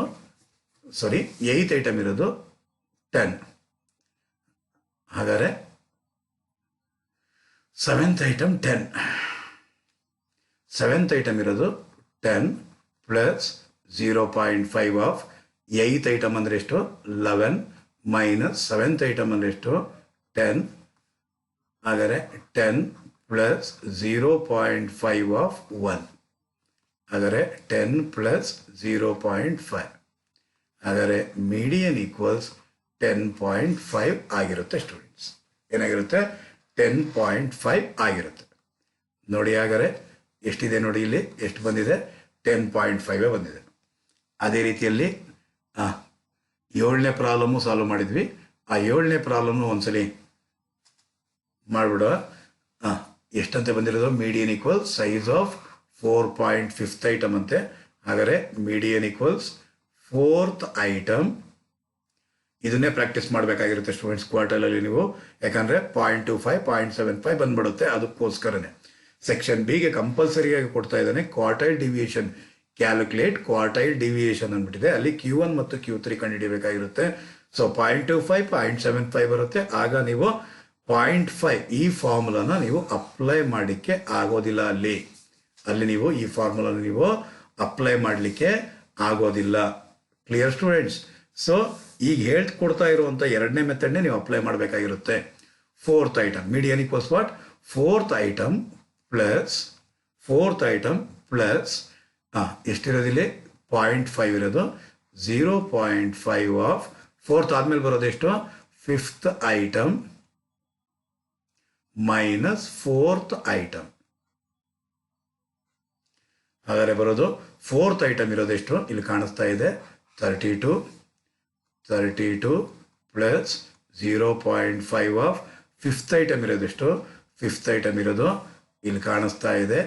8th ಐಟಮ್ ಇರೋದು 10. ಹಾಗಾದರೆ 7th ಐಟಮ್ 10. 7th ಐಟಮ್ ಇರೋದು 10 ಪ್ಲಸ್ 0.5 ಆಫ್ 8th ಐಟಮ್ ಅಂದರೆ ಎಷ್ಟು? 11 ಮೈನಸ್ 7th ಐಟಮ್ ಅಂದರೆ ಎಷ್ಟು? 10. ಹಾಗಾದರೆ 10 ಪ್ಲಸ್ 0.5 ಆಫ್ 1. ಹಾಗಾದರೆ 10 ಪ್ಲಸ್ 0.5. ಹಾಗಾದರೆ ಮೀಡಿಯನ್ ಈಕ್ವಲ್ಸ್ 10.5 ಆಗಿರುತ್ತೆ ಸ್ಟೂಡೆಂಟ್ಸ್. ಏನಾಗಿರುತ್ತೆ? 10.5 ಆಗಿರುತ್ತೆ ನೋಡಿ. ಹಾಗಾದರೆ ಎಷ್ಟಿದೆ ನೋಡಿ, ಇಲ್ಲಿ ಎಷ್ಟು ಬಂದಿದೆ? 10.5 ಬಂದಿದೆ. ಅದೇ ರೀತಿಯಲ್ಲಿ 7ನೇ ಪ್ರಾಬ್ಲಮ್ಮು ಸಾಲ್ವ್ ಮಾಡಿದ್ವಿ. ಆ 7ನೇ ಪ್ರಾಬ್ಲಮ್ನು ಒಂದ್ಸಲಿ ಮಾಡಿಬಿಡುವ. ಎಷ್ಟಂತೆ ಬಂದಿರೋದು? Median equal size of 4.5 item ಅಂತೆ. ಹಾಗಾದರೆ ಮೀಡಿಯನ್ ಈಕ್ವಲ್ಸ್ 4th ಐಟಮ್. ಇದನ್ನೇ ಪ್ರಾಕ್ಟೀಸ್ ಮಾಡಬೇಕಾಗಿರುತ್ತೆ ಸ್ಟೂಡೆಂಟ್ಸ್ ಕ್ವಾರ್ಟರ್ಲಲ್ಲಿ ನೀವು. ಯಾಕಂದರೆ 0.25 0.75 ಬಂದ್ಬಿಡುತ್ತೆ. ಅದಕ್ಕೋಸ್ಕರನೇ ಸೆಕ್ಷನ್ ಬಿಗೆ ಕಂಪಲ್ಸರಿಯಾಗಿ ಕೊಡ್ತಾ ಇದ್ದಾನೆ quartile deviation. Calculate quartile deviation ಅಂದ್ಬಿಟ್ಟಿದೆ. ಅಲ್ಲಿ Q1 ಮತ್ತು Q3 ಕಂಡುಹಿಡಿಯಬೇಕಾಗಿರುತ್ತೆ. ಸೊ 0.25 0.75 ಬರುತ್ತೆ. ಆಗ ನೀವು 0.5 ಈ ಫಾರ್ಮುಲಾನ ನೀವು ಅಪ್ಲೈ ಮಾಡಲಿಕ್ಕೆ ಆಗೋದಿಲ್ಲ. ಅಲ್ಲಿ ನೀವು ಈ ಫಾರ್ಮುಲಾನ ನೀವು ಅಪ್ಲೈ ಮಾಡಲಿಕ್ಕೆ ಆಗೋದಿಲ್ಲ. Clear students? ಸೊ ಈಗ ಹೇಳ್ಕೊಡ್ತಾ ಇರುವಂಥ 2ನೇ ಮೆಥಡ್ನೇ ನೀವು ಅಪ್ಲೈ ಮಾಡಬೇಕಾಗಿರುತ್ತೆ. 4th item median equals what? 4th item plus 4th item plus ಎಷ್ಟಿರೋದಿಲ್ಲಿ? 0.5 ಇರೋದು. 0.5 ಆಫ್ 4th ಆದಮೇಲೆ ಬರೋದು ಎಷ್ಟು? 5th item minus 4th item. ಹಾಗಾದರೆ ಬರೋದು 4th ಐಟಮ್ ಇರೋದೆಷ್ಟು? ಇಲ್ಲಿ ಕಾಣಿಸ್ತಾ ಇದೆ 32 ಪ್ಲಸ್ 0.5 ಆಫ್ 5th ಐಟಮ್ ಇರೋದೆಷ್ಟು? 5th ಐಟಮ್ ಇರೋದು ಇಲ್ಲಿ ಕಾಣಿಸ್ತಾ ಇದೆ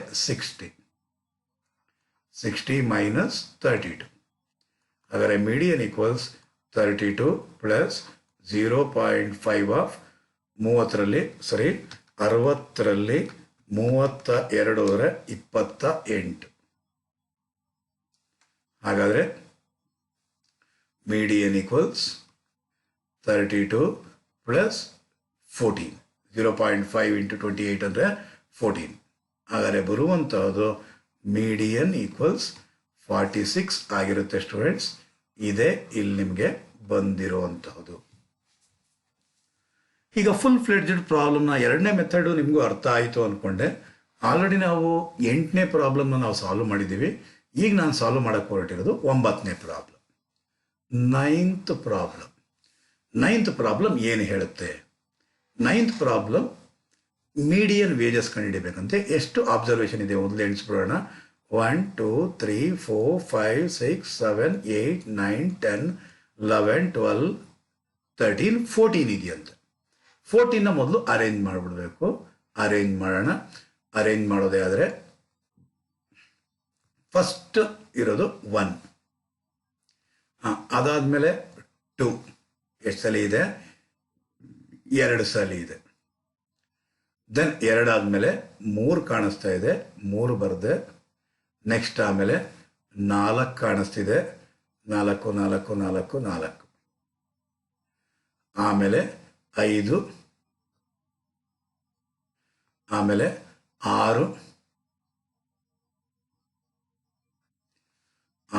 60 ಮೈನಸ್ 32. ಹಾಗಾದರೆ ಮೀಡಿಯನ್ ಈಕ್ವಲ್ಸ್ 32 ಪ್ಲಸ್ 0.5 ಆಫ್ 30ರಲ್ಲಿ 60ರಲ್ಲಿ 32/28. ಹಾಗಾದರೆ ಮೀಡಿಯನ್ ಈಕ್ವಲ್ಸ್ 32 ಪ್ಲಸ್ 14. 0.5 ಇಂಟು 28 ಅಂದರೆ 14. ಹಾಗಾದರೆ ಬರುವಂತಹದ್ದು ಮೀಡಿಯನ್ ಈಕ್ವಲ್ಸ್ 46 ಆಗಿರುತ್ತೆ ಸ್ಟೂಡೆಂಟ್ಸ್. ಇದೇ ಇಲ್ಲಿ ನಿಮಗೆ ಬಂದಿರುವಂತಹದ್ದು. ಈಗ ಫುಲ್ ಫ್ಲೆಡ್ಜೆಡ್ ಪ್ರಾಬ್ಲಮ್ನ 2ನೇ ಮೆಥಡು ನಿಮಗೂ ಅರ್ಥ ಆಯಿತು ಅಂದ್ಕೊಂಡೆ. ಆಲ್ರೆಡಿ ನಾವು 8ನೇ ಪ್ರಾಬ್ಲಮ್ನ ನಾವು ಸಾಲ್ವ್ ಮಾಡಿದ್ದೀವಿ. ಈಗ ನಾನು ಸಾಲ್ವ್ ಮಾಡೋಕ್ಕೆ ಹೊರಟಿರೋದು 9ನೇ ಪ್ರಾಬ್ಲಮ್. 9th ಪ್ರಾಬ್ಲಮ್ ಏನು ಹೇಳುತ್ತೆ? 9th problem median wages ಕಂಡುಹಿಡಿಬೇಕಂತೆ. ಎಷ್ಟು ಅಬ್ಸರ್ವೇಷನ್ ಇದೆ ಮೊದಲು ಎಣಿಸ್ಬಿಡೋಣ. 1 2 3 4 5 6 7 8 9 10 11 12 13 14 ಇದೆಯಂತೆ. 14ನ ಮೊದಲು ಅರೇಂಜ್ ಮಾಡಿಬಿಡ್ಬೇಕು. ಅರೇಂಜ್ ಮಾಡೋಣ. ಅರೇಂಜ್ ಮಾಡೋದೇ ಆದರೆ ಫಸ್ಟ್ ಇರೋದು 1. ಅದಾದಮೇಲೆ 2 ಎಷ್ಟು ಸಲ ಇದೆ? 2 ಸಲ ಇದೆ. ದೆನ್ 2 ಆದಮೇಲೆ 3 ಕಾಣಿಸ್ತಾ ಇದೆ, 3 ಬರದೆ. ನೆಕ್ಸ್ಟ್ ಆಮೇಲೆ 4 ಕಾಣಿಸ್ತಿದೆ, 4 4 4 4. ಆಮೇಲೆ 5, ಆಮೇಲೆ 6,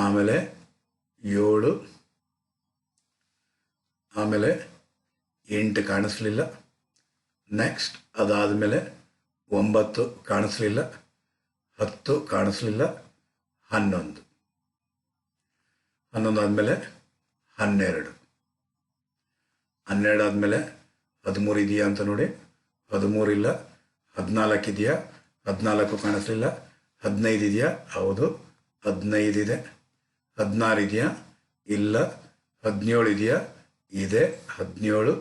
ಆಮೇಲೆ 7, ಆಮೇಲೆ 8 ಕಾಣಿಸ್ಲಿಲ್ಲ. ನೆಕ್ಸ್ಟ್ ಅದಾದಮೇಲೆ 9 ಕಾಣಿಸ್ಲಿಲ್ಲ, 10 ಕಾಣಿಸ್ಲಿಲ್ಲ, 11 ಆದಮೇಲೆ 12 ಆದಮೇಲೆ 13 ಇದೆಯಾ ಅಂತ ನೋಡಿ, 13 ಇಲ್ಲ. 14 ಇದೆಯಾ? 14 ಕಾಣಿಸ್ಲಿಲ್ಲ. 15 ಇದೆಯಾ? ಹೌದು, 15 ಇದೆ. 16 ಇದೆಯಾ? ಇಲ್ಲ. 17 ಇದೆಯಾ? ಇದೆ, 17.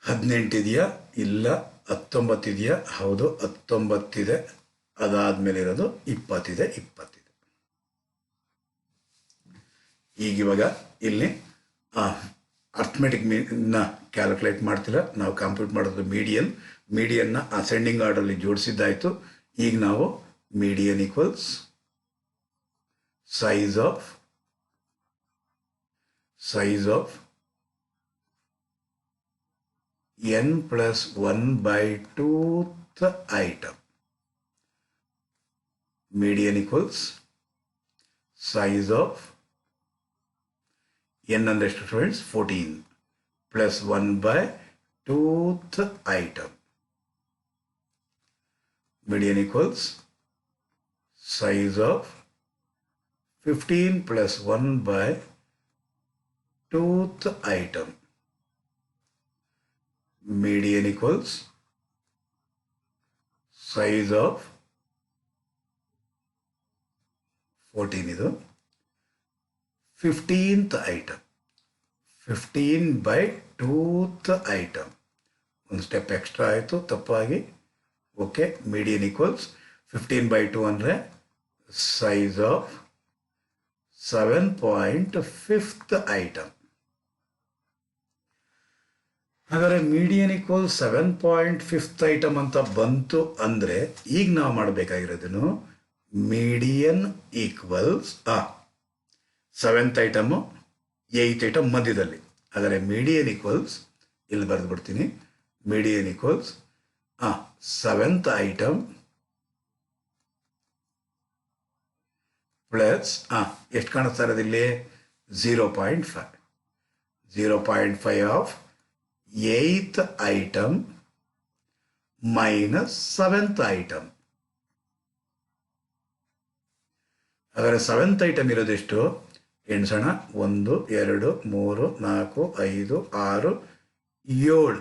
18 ಇದೆಯಾ? ಇಲ್ಲ. 19 ಇದೆಯಾ? ಹೌದು, 19 ಇದೆ. ಅದಾದ್ಮೇಲೆ ಇರೋದು 20 ಇದೆ, 20 ಇದೆ. ಈಗಿವಾಗ ಇಲ್ಲಿ ಅರ್ಥಮೆಟಿಕ್ ಮೀನ್ನ ಕ್ಯಾಲ್ಕುಲೇಟ್ ಮಾಡ್ತಿಲ್ಲ, ನಾವು ಕಂಪ್ಯೂಟ್ ಮಾಡೋದು ಮೀಡಿಯನ್ನ ಅಸೆಂಡಿಂಗ್ ಆರ್ಡರ್ಲಿ ಜೋಡಿಸಿದ್ದಾಯಿತು. ಈಗ ನಾವು median equals size of n plus 1/2th item. Median equals size of n and ಎಷ್ಟು students 14 plus 1/2th item. Median equals size of 15 plus 1/2th item. Median equals size of 14 ಇದು 15th item, 15/2th item. ಒಂದು step extra ಆಯಿತು ತಪ್ಪಾಗಿ. Okay, median equals 15/2 ಅಂದರೆ size of 7.5th item. ಹಾಗಾದರೆ median equal 7.5th item ಅಂತ ಬಂತು ಅಂದರೆ ಈಗ ನಾವು ಮಾಡಬೇಕಾಗಿರೋದನ್ನು median equals 7th item 8th item ಮಧ್ಯದಲ್ಲಿ. ಹಾಗಾದರೆ ಮೀಡಿಯನ್ ಈಕ್ವಲ್ಸ್ ಇಲ್ಲಿ ಬರೆದು ಬಿಡ್ತೀನಿ. Median equals 7th item plus ಎಷ್ಟು ಕಾಣಿಸ್ತಾ ಇರೋದು ಇಲ್ಲಿ 0.5 of 8th item minus 7th item. ಹಾಗಾದರೆ 7th ಐಟಮ್ ಇರೋದೆಷ್ಟು ಎಣ್ಸೋಣ. 1 2 3 4 5 6 7.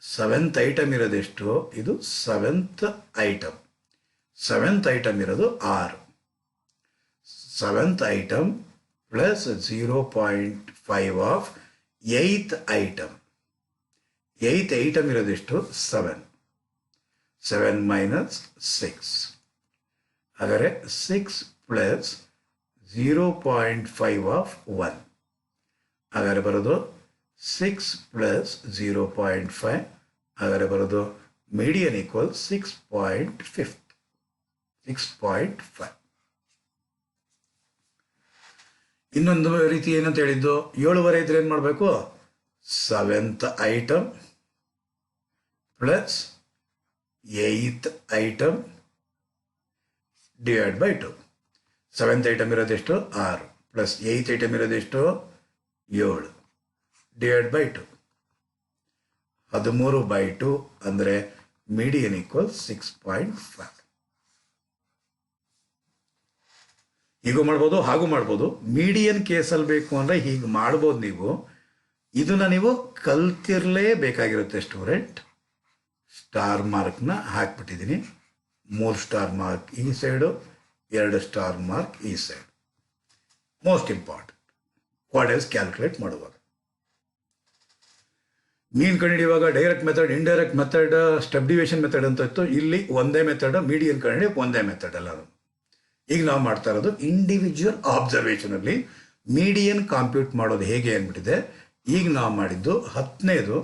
7th item ಇರೋದೆಷ್ಟು? ಇದು 7th ಐಟಮ್. 7th ಐಟಮ್ ಇರೋದು 6. 7th item plus 0.5 of 8th item. 8th item ಇರೋದೆಷ್ಟು? 7. 7 minus 6. ಹಾಗಾದರೆ 6 ಪ್ಲಸ್ 0.5 ಆಫ್ 1. ಹಾಗಾದರೆ ಬರೋದು 6 ಪ್ಲಸ್ 0.5. ಹಾಗಾದರೆ ಬರೋದು ಮೀಡಿಯನ್ ಈಕ್ವಲ್ 6.5. ಇನ್ನೊಂದು ರೀತಿ ಏನಂತ ಹೇಳಿದ್ದು, 7 ಇದ್ರೆ ಏನು ಮಾಡಬೇಕು? 7th item plus 8th item divide by 2. 7th item ಇರೋದೆಷ್ಟು? 6 ಪ್ಲಸ್ 8th ಐಟಮ್ ಇರೋದೆಷ್ಟು? 7 ಡಿವೈಡ್ ಬೈ 2. 13/2 ಅಂದರೆ ಮೀಡಿಯನ್ ಈಕ್ವಲ್ 6.5. ಹೀಗೂ ಮಾಡ್ಬೋದು, ಹಾಗೂ ಮಾಡ್ಬೋದು. ಮೀಡಿಯನ್ ಕೇಸಲ್ಲಿ ಬೇಕು ಅಂದರೆ ಹೀಗೆ ಮಾಡ್ಬೋದು ನೀವು. ಇದನ್ನು ನೀವು ಕಲ್ತಿರಲೇಬೇಕಾಗಿರುತ್ತೆ ಸ್ಟೂಡೆಂಟ್. ಸ್ಟಾರ್ ಮಾರ್ಕ್ನ ಹಾಕ್ಬಿಟ್ಟಿದ್ದೀನಿ. 3 ಸ್ಟಾರ್ ಮಾರ್ಕ್ ಈ ಸೈಡು, 2 ಸ್ಟಾರ್ ಮಾರ್ಕ್ ಈ side. Most important quadrates calculate ಮಾಡುವಾಗ. ಮೀನ್ ಕಂಡುಹಿಡಿಯುವಾಗ direct method, indirect method, step division method ಅಂತ ಇತ್ತು. ಇಲ್ಲಿ ಒಂದೇ ಮೆಥಡ್. ಮೀಡಿಯನ್ ಕಂಡುಹಿಡಿಯೋಕೆ ಒಂದೇ ಮೆಥಡ್ ಎಲ್ಲರೂ. ಈಗ ನಾವು ಮಾಡ್ತಾ ಇರೋದು ಇಂಡಿವಿಜುವಲ್ ಆಬ್ಸರ್ವೇಷನಲ್ಲಿ ಮೀಡಿಯನ್ ಕಾಂಪ್ಯೂಟ್ ಮಾಡೋದು ಹೇಗೆ ಅಂದ್ಬಿಟ್ಟಿದೆ. ಈಗ ನಾವು ಮಾಡಿದ್ದು 10ನೇದು,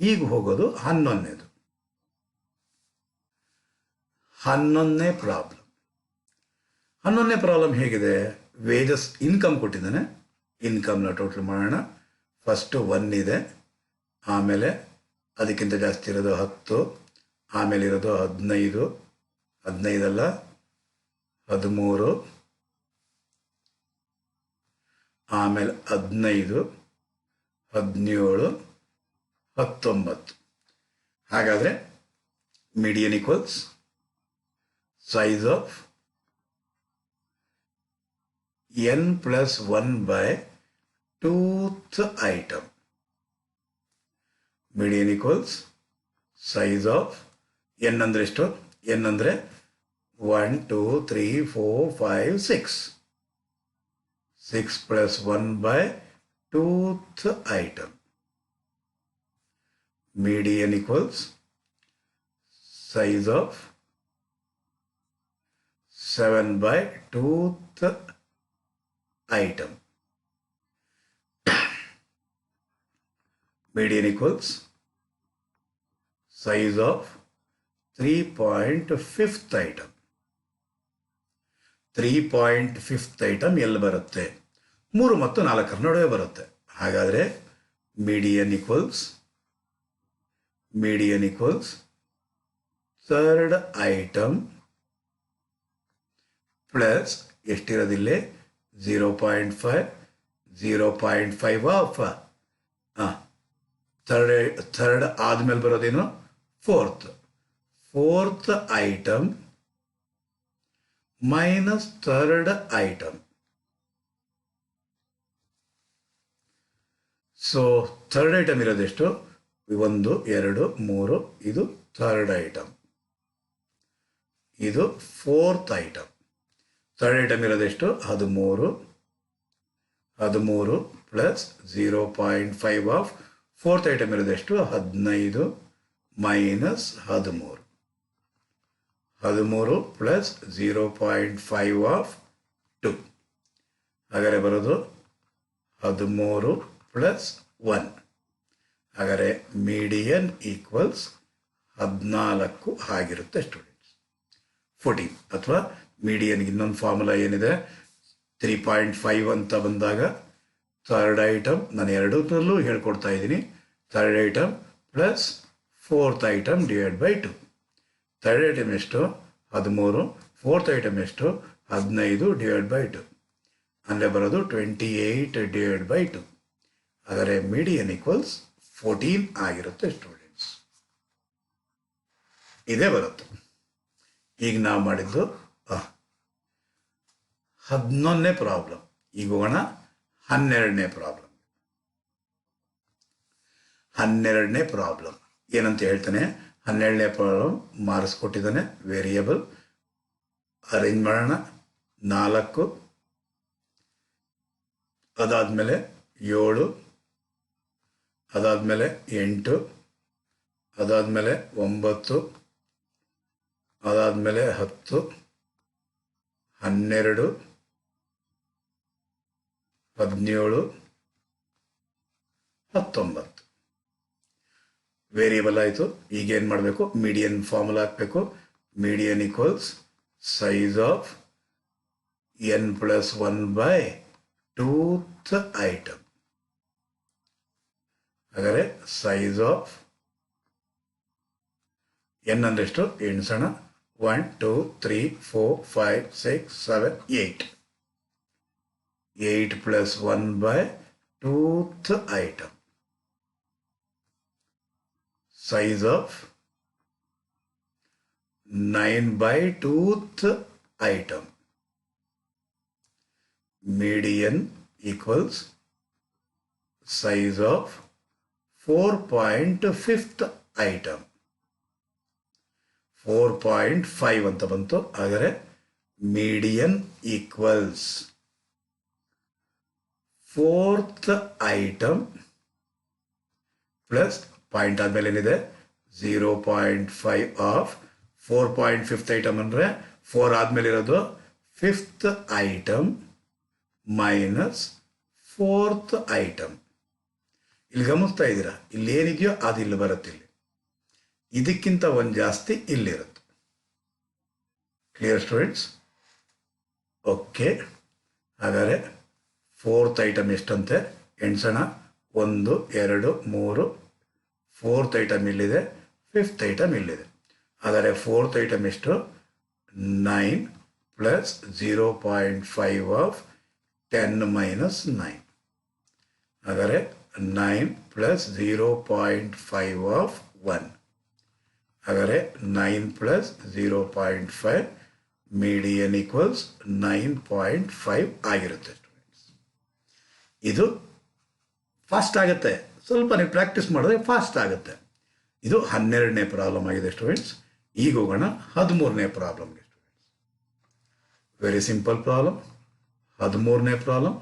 ಈಗ ಹೋಗೋದು 11ನೇದು. 11ನೇ ಪ್ರಾಬ್ಲಮ್. 11ನೇ ಪ್ರಾಬ್ಲಮ್ ಹೇಗಿದೆ? ವೇಜಸ್ ಇನ್ಕಮ್ ಕೊಟ್ಟಿದ್ದಾನೆ. ಇನ್ಕಮ್ನ ಟೋಟಲ್ ಮಾಡೋಣ. ಫಸ್ಟು 1 ಇದೆ, ಆಮೇಲೆ ಅದಕ್ಕಿಂತ ಜಾಸ್ತಿ ಇರೋದು 10, ಆಮೇಲಿರೋದು 15, 15 ಅಲ್ಲ 13, ಆಮೇಲೆ 15, 17, 19. ಹಾಗಾದರೆ median equals size of n plus 1 by 2th item. Median equals size of n ಅಂದ್ರೆ ಎಷ್ಟು? n ಅಂದ್ರೆ 1, 2, 3, 4, 5, 6. 6 plus 1 by 2th item. Median equals size of 7 by 2th item. Median equals size of 3.5th item. 3.5th item ಎಲ್ಲಿ ಬರುತ್ತೆ? 3 ಮತ್ತು 4 ನಡುವೆ ಬರುತ್ತೆ. ಹಾಗಾದರೆ median equals third item plus ಎಷ್ಟಿರೋದಿಲ್ಲ 0.5, 0.5 ಆಫ್ ಥರ್ಡ್ ಆದ್ಮೇಲೆ ಬರೋದೇನು fourth item minus third item. So third item ಇರೋದೆಷ್ಟು? 1, 2, 3. ಇದು ಥರ್ಡ್ ಐಟಮ್, ಇದು ಫೋರ್ತ್ ಐಟಮ್. ಥರ್ಡ್ ಐಟಮ್ ಇರೋದೆಷ್ಟು? 13 ಪ್ಲಸ್ 0.5 ಆಫ್ ಫೋರ್ತ್ ಐಟಮ್ ಇರೋದೆಷ್ಟು? 15 ಮೈನಸ್ 13 ಪ್ಲಸ್ 0.5 ಆಫ್ 2. ಹಾಗಾದರೆ ಬರೋದು 13 ಪ್ಲಸ್ 1. ಹಾಗಾದರೆ ಮೀಡಿಯನ್ ಈಕ್ವಲ್ಸ್ 14 ಆಗಿರುತ್ತೆ ಸ್ಟೂಡೆಂಟ್ಸ್. 14 ಅಥವಾ ಮೀಡಿಯನ್ಗೆ ಇನ್ನೊಂದು ಫಾರ್ಮುಲಾ ಏನಿದೆ, 3.5 ಅಂತ ಬಂದಾಗ ಥರ್ಡ್ ಐಟಮ್, ನಾನು ಎರಡನ್ನೂ ಹೇಳ್ಕೊಡ್ತಾ ಇದ್ದೀನಿ, third item plus fourth item divide by 2. Third item ಎಷ್ಟು? 13, ಫೋರ್ತ್ ಐಟಮ್ ಎಷ್ಟು? 15 ಡಿವೈಡ್ ಬೈ 2. ಅಂದರೆ ಬರೋದು 28 ಡಿವೈಡ್ ಬೈ 2. ಆದರೆ ಮೀಡಿಯನ್ ಈಕ್ವಲ್ಸ್ 14 ಆಗಿರುತ್ತೆ ಸ್ಟೂಡೆಂಟ್ಸ್. ಇದೇ ಬರುತ್ತೆ. ಈಗ ನಾವು ಮಾಡಿದ್ದು 11ನೇ ಪ್ರಾಬ್ಲಮ್. ಈಗ ಹೋಗೋಣ 12ನೇ ಪ್ರಾಬ್ಲಮ್. 12ನೇ ಪ್ರಾಬ್ಲಮ್ ಏನಂತ ಹೇಳ್ತಾನೆ? 12ನೇ ಪ್ರಾಬ್ಲಮ್ ಮಾರ್ಕ್ಸ್ ಕೊಟ್ಟಿದ್ದಾನೆ. ವೇರಿಯಬಲ್ ಅರೇಂಜ್ ಮಾಡೋಣ. 4, ಅದಾದಮೇಲೆ 7, ಅದಾದಮೇಲೆ 8, ಅದಾದಮೇಲೆ 9, ಅದಾದಮೇಲೆ 10, 12, 17, 19. ವೇರಿಯಬಲ್ ಆಯಿತು. ಈಗ ಏನು ಮಾಡಬೇಕು? ಮೀಡಿಯನ್ ಫಾರ್ಮುಲಾ ಹಾಕಬೇಕು. Median equals size of n plus 1 by 2th item. ಹಾಗಾದರೆ ಸೈಜ್ ಆಫ್ n ಅಂದ್ರೆ ಎಷ್ಟು? ಎಣಿಸೋಣ. 1, 2, 3, 4, 5, 6, 7, 8. 8 plus 1 by 2th item. Size of 9 by 2th item. Median equals size of 4.5th item. 4.5 ಅಂತ ಬಂತು. ಹಾಗಾದರೆ median equals fourth item plus point ಆದಮೇಲೆ ಏನಿದೆ? 0.5 of 4.5th item ಅಂದರೆ 4 ಆದಮೇಲೆ ಇರೋದು 5th item minus 4th item. ಇಲ್ಲಿ ಗಮನಿಸ್ತಾ ಇದ್ದೀರಾ? ಇಲ್ಲಿ ಏನಿದೆಯೋ ಅದು ಇಲ್ಲಿ ಬರುತ್ತೆ. ಇದಕ್ಕಿಂತ ಒಂದು ಜಾಸ್ತಿ ಇಲ್ಲಿರುತ್ತೆ. Clear students? ಓಕೆ. ಹಾಗಾದರೆ ಫೋರ್ತ್ ಐಟಮ್ ಎಷ್ಟಂತೆ ಎಣಿಸೋಣ. 1, 2, 3, ಫೋರ್ತ್ ಐಟಮ್ ಇಲ್ಲಿದೆ, ಫಿಫ್ತ್ ಐಟಮ್ ಇಲ್ಲಿದೆ. ಆದರೆ ಫೋರ್ತ್ ಐಟಮ್ ಎಷ್ಟು? 9 ಪ್ಲಸ್ 0.5 ಆಫ್ 10 ಮೈನಸ್ 9. ಆದರೆ 9 ಪ್ಲಸ್ 0.5 ಆಫ್ 1. ಆದರೆ 9 ಪ್ಲಸ್ 0.5 ಮೀಡಿಯನ್ ಈಕ್ವಲ್ಸ್ 9.5 ಆಗಿರುತ್ತೆ ಸ್ಟೂಡೆಂಟ್ಸ್. ಇದು ಫಾಸ್ಟ್ ಆಗುತ್ತೆ, ಸ್ವಲ್ಪ ನೀವು ಪ್ರಾಕ್ಟೀಸ್ ಮಾಡಿದ್ರೆ ಫಾಸ್ಟ್ ಆಗುತ್ತೆ. ಇದು 12ನೇ ಪ್ರಾಬ್ಲಮ್ ಆಗಿದೆ ಸ್ಟೂಡೆಂಟ್ಸ್. ಈಗ ಹೋಗೋಣ 13ನೇ ಪ್ರಾಬ್ಲಮ್ಗೆ ಸ್ಟೂಡೆಂಟ್ಸ್. Very simple problem. 13ನೇ ಪ್ರಾಬ್ಲಮ್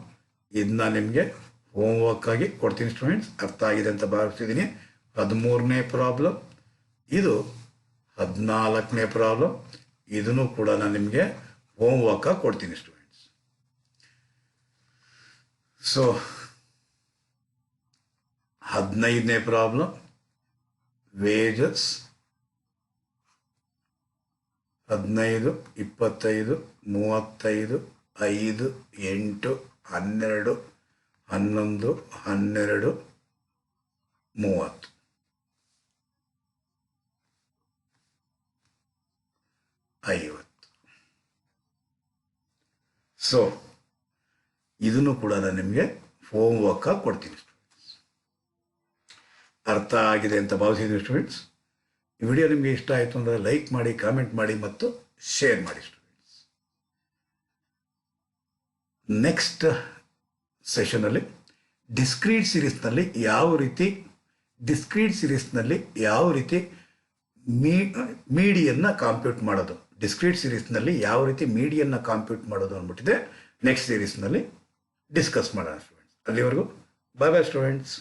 ಇದನ್ನ ನಿಮಗೆ ಹೋಮ್ವರ್ಕ್ ಆಗಿ ಕೊಡ್ತೀನಿ ಸ್ಟೂಡೆಂಟ್ಸ್. ಅರ್ಥ ಆಗಿದೆ ಅಂತ ಭಾವಿಸ್ತಿದ್ದೀನಿ. 13ನೇ ಪ್ರಾಬ್ಲಮ್. ಇದು 14ನೇ ಪ್ರಾಬ್ಲಮ್. ಇದನ್ನು ಕೂಡ ನಾನು ನಿಮಗೆ ಹೋಮ್ವರ್ಕ್ ಆಗಿ ಕೊಡ್ತೀನಿ ಸ್ಟೂಡೆಂಟ್ಸ್. ಸೊ 15ನೇ ಪ್ರಾಬ್ಲಮ್, ವೇಜಸ್ 15, 25, 35, 5, 8, 12, 11, 12, 30. ಸೊ ಇದನ್ನು ಕೂಡ ನಾನು ನಿಮಗೆ ಹೋಮ್ವರ್ಕ್ ಆಗಿ ಕೊಡ್ತೀನಿ ಸ್ಟೂಡೆಂಟ್ಸ್. ಅರ್ಥ ಆಗಿದೆ ಅಂತ ಭಾವಿಸಿದ್ದೀನಿ ಸ್ಟೂಡೆಂಟ್ಸ್. ಈ ವಿಡಿಯೋ ನಿಮಗೆ ಇಷ್ಟ ಆಯಿತು ಅಂದರೆ ಲೈಕ್ ಮಾಡಿ, ಕಾಮೆಂಟ್ ಮಾಡಿ ಮತ್ತು ಶೇರ್ ಮಾಡಿ ಸ್ಟೂಡೆಂಟ್ಸ್. ನೆಕ್ಸ್ಟ್ ಸೆಷನಲ್ಲಿ ಡಿಸ್ಕ್ರೀಟ್ ಸೀರೀಸ್ನಲ್ಲಿ ಯಾವ ರೀತಿ ಮೀಡಿಯನ್ನ ಕಾಂಪ್ಯೂಟ್ ಮಾಡೋದು, ಡಿಸ್ಕ್ರೀಟ್ ಸೀರೀಸ್ನಲ್ಲಿ ಯಾವ ರೀತಿ ಮೀಡಿಯನ್ನ ಕಾಂಪ್ಯೂಟ್ ಮಾಡೋದು ಅಂದ್ಬಿಟ್ಟಿದೆ. ನೆಕ್ಸ್ಟ್ ಸೀರೀಸ್ನಲ್ಲಿ ಡಿಸ್ಕಸ್ ಮಾಡೋಣ ಸ್ಟೂಡೆಂಟ್ಸ್. ಅಲ್ಲಿವರೆಗೂ ಬಾಯ್ ಬಾಯ್ ಸ್ಟೂಡೆಂಟ್ಸ್.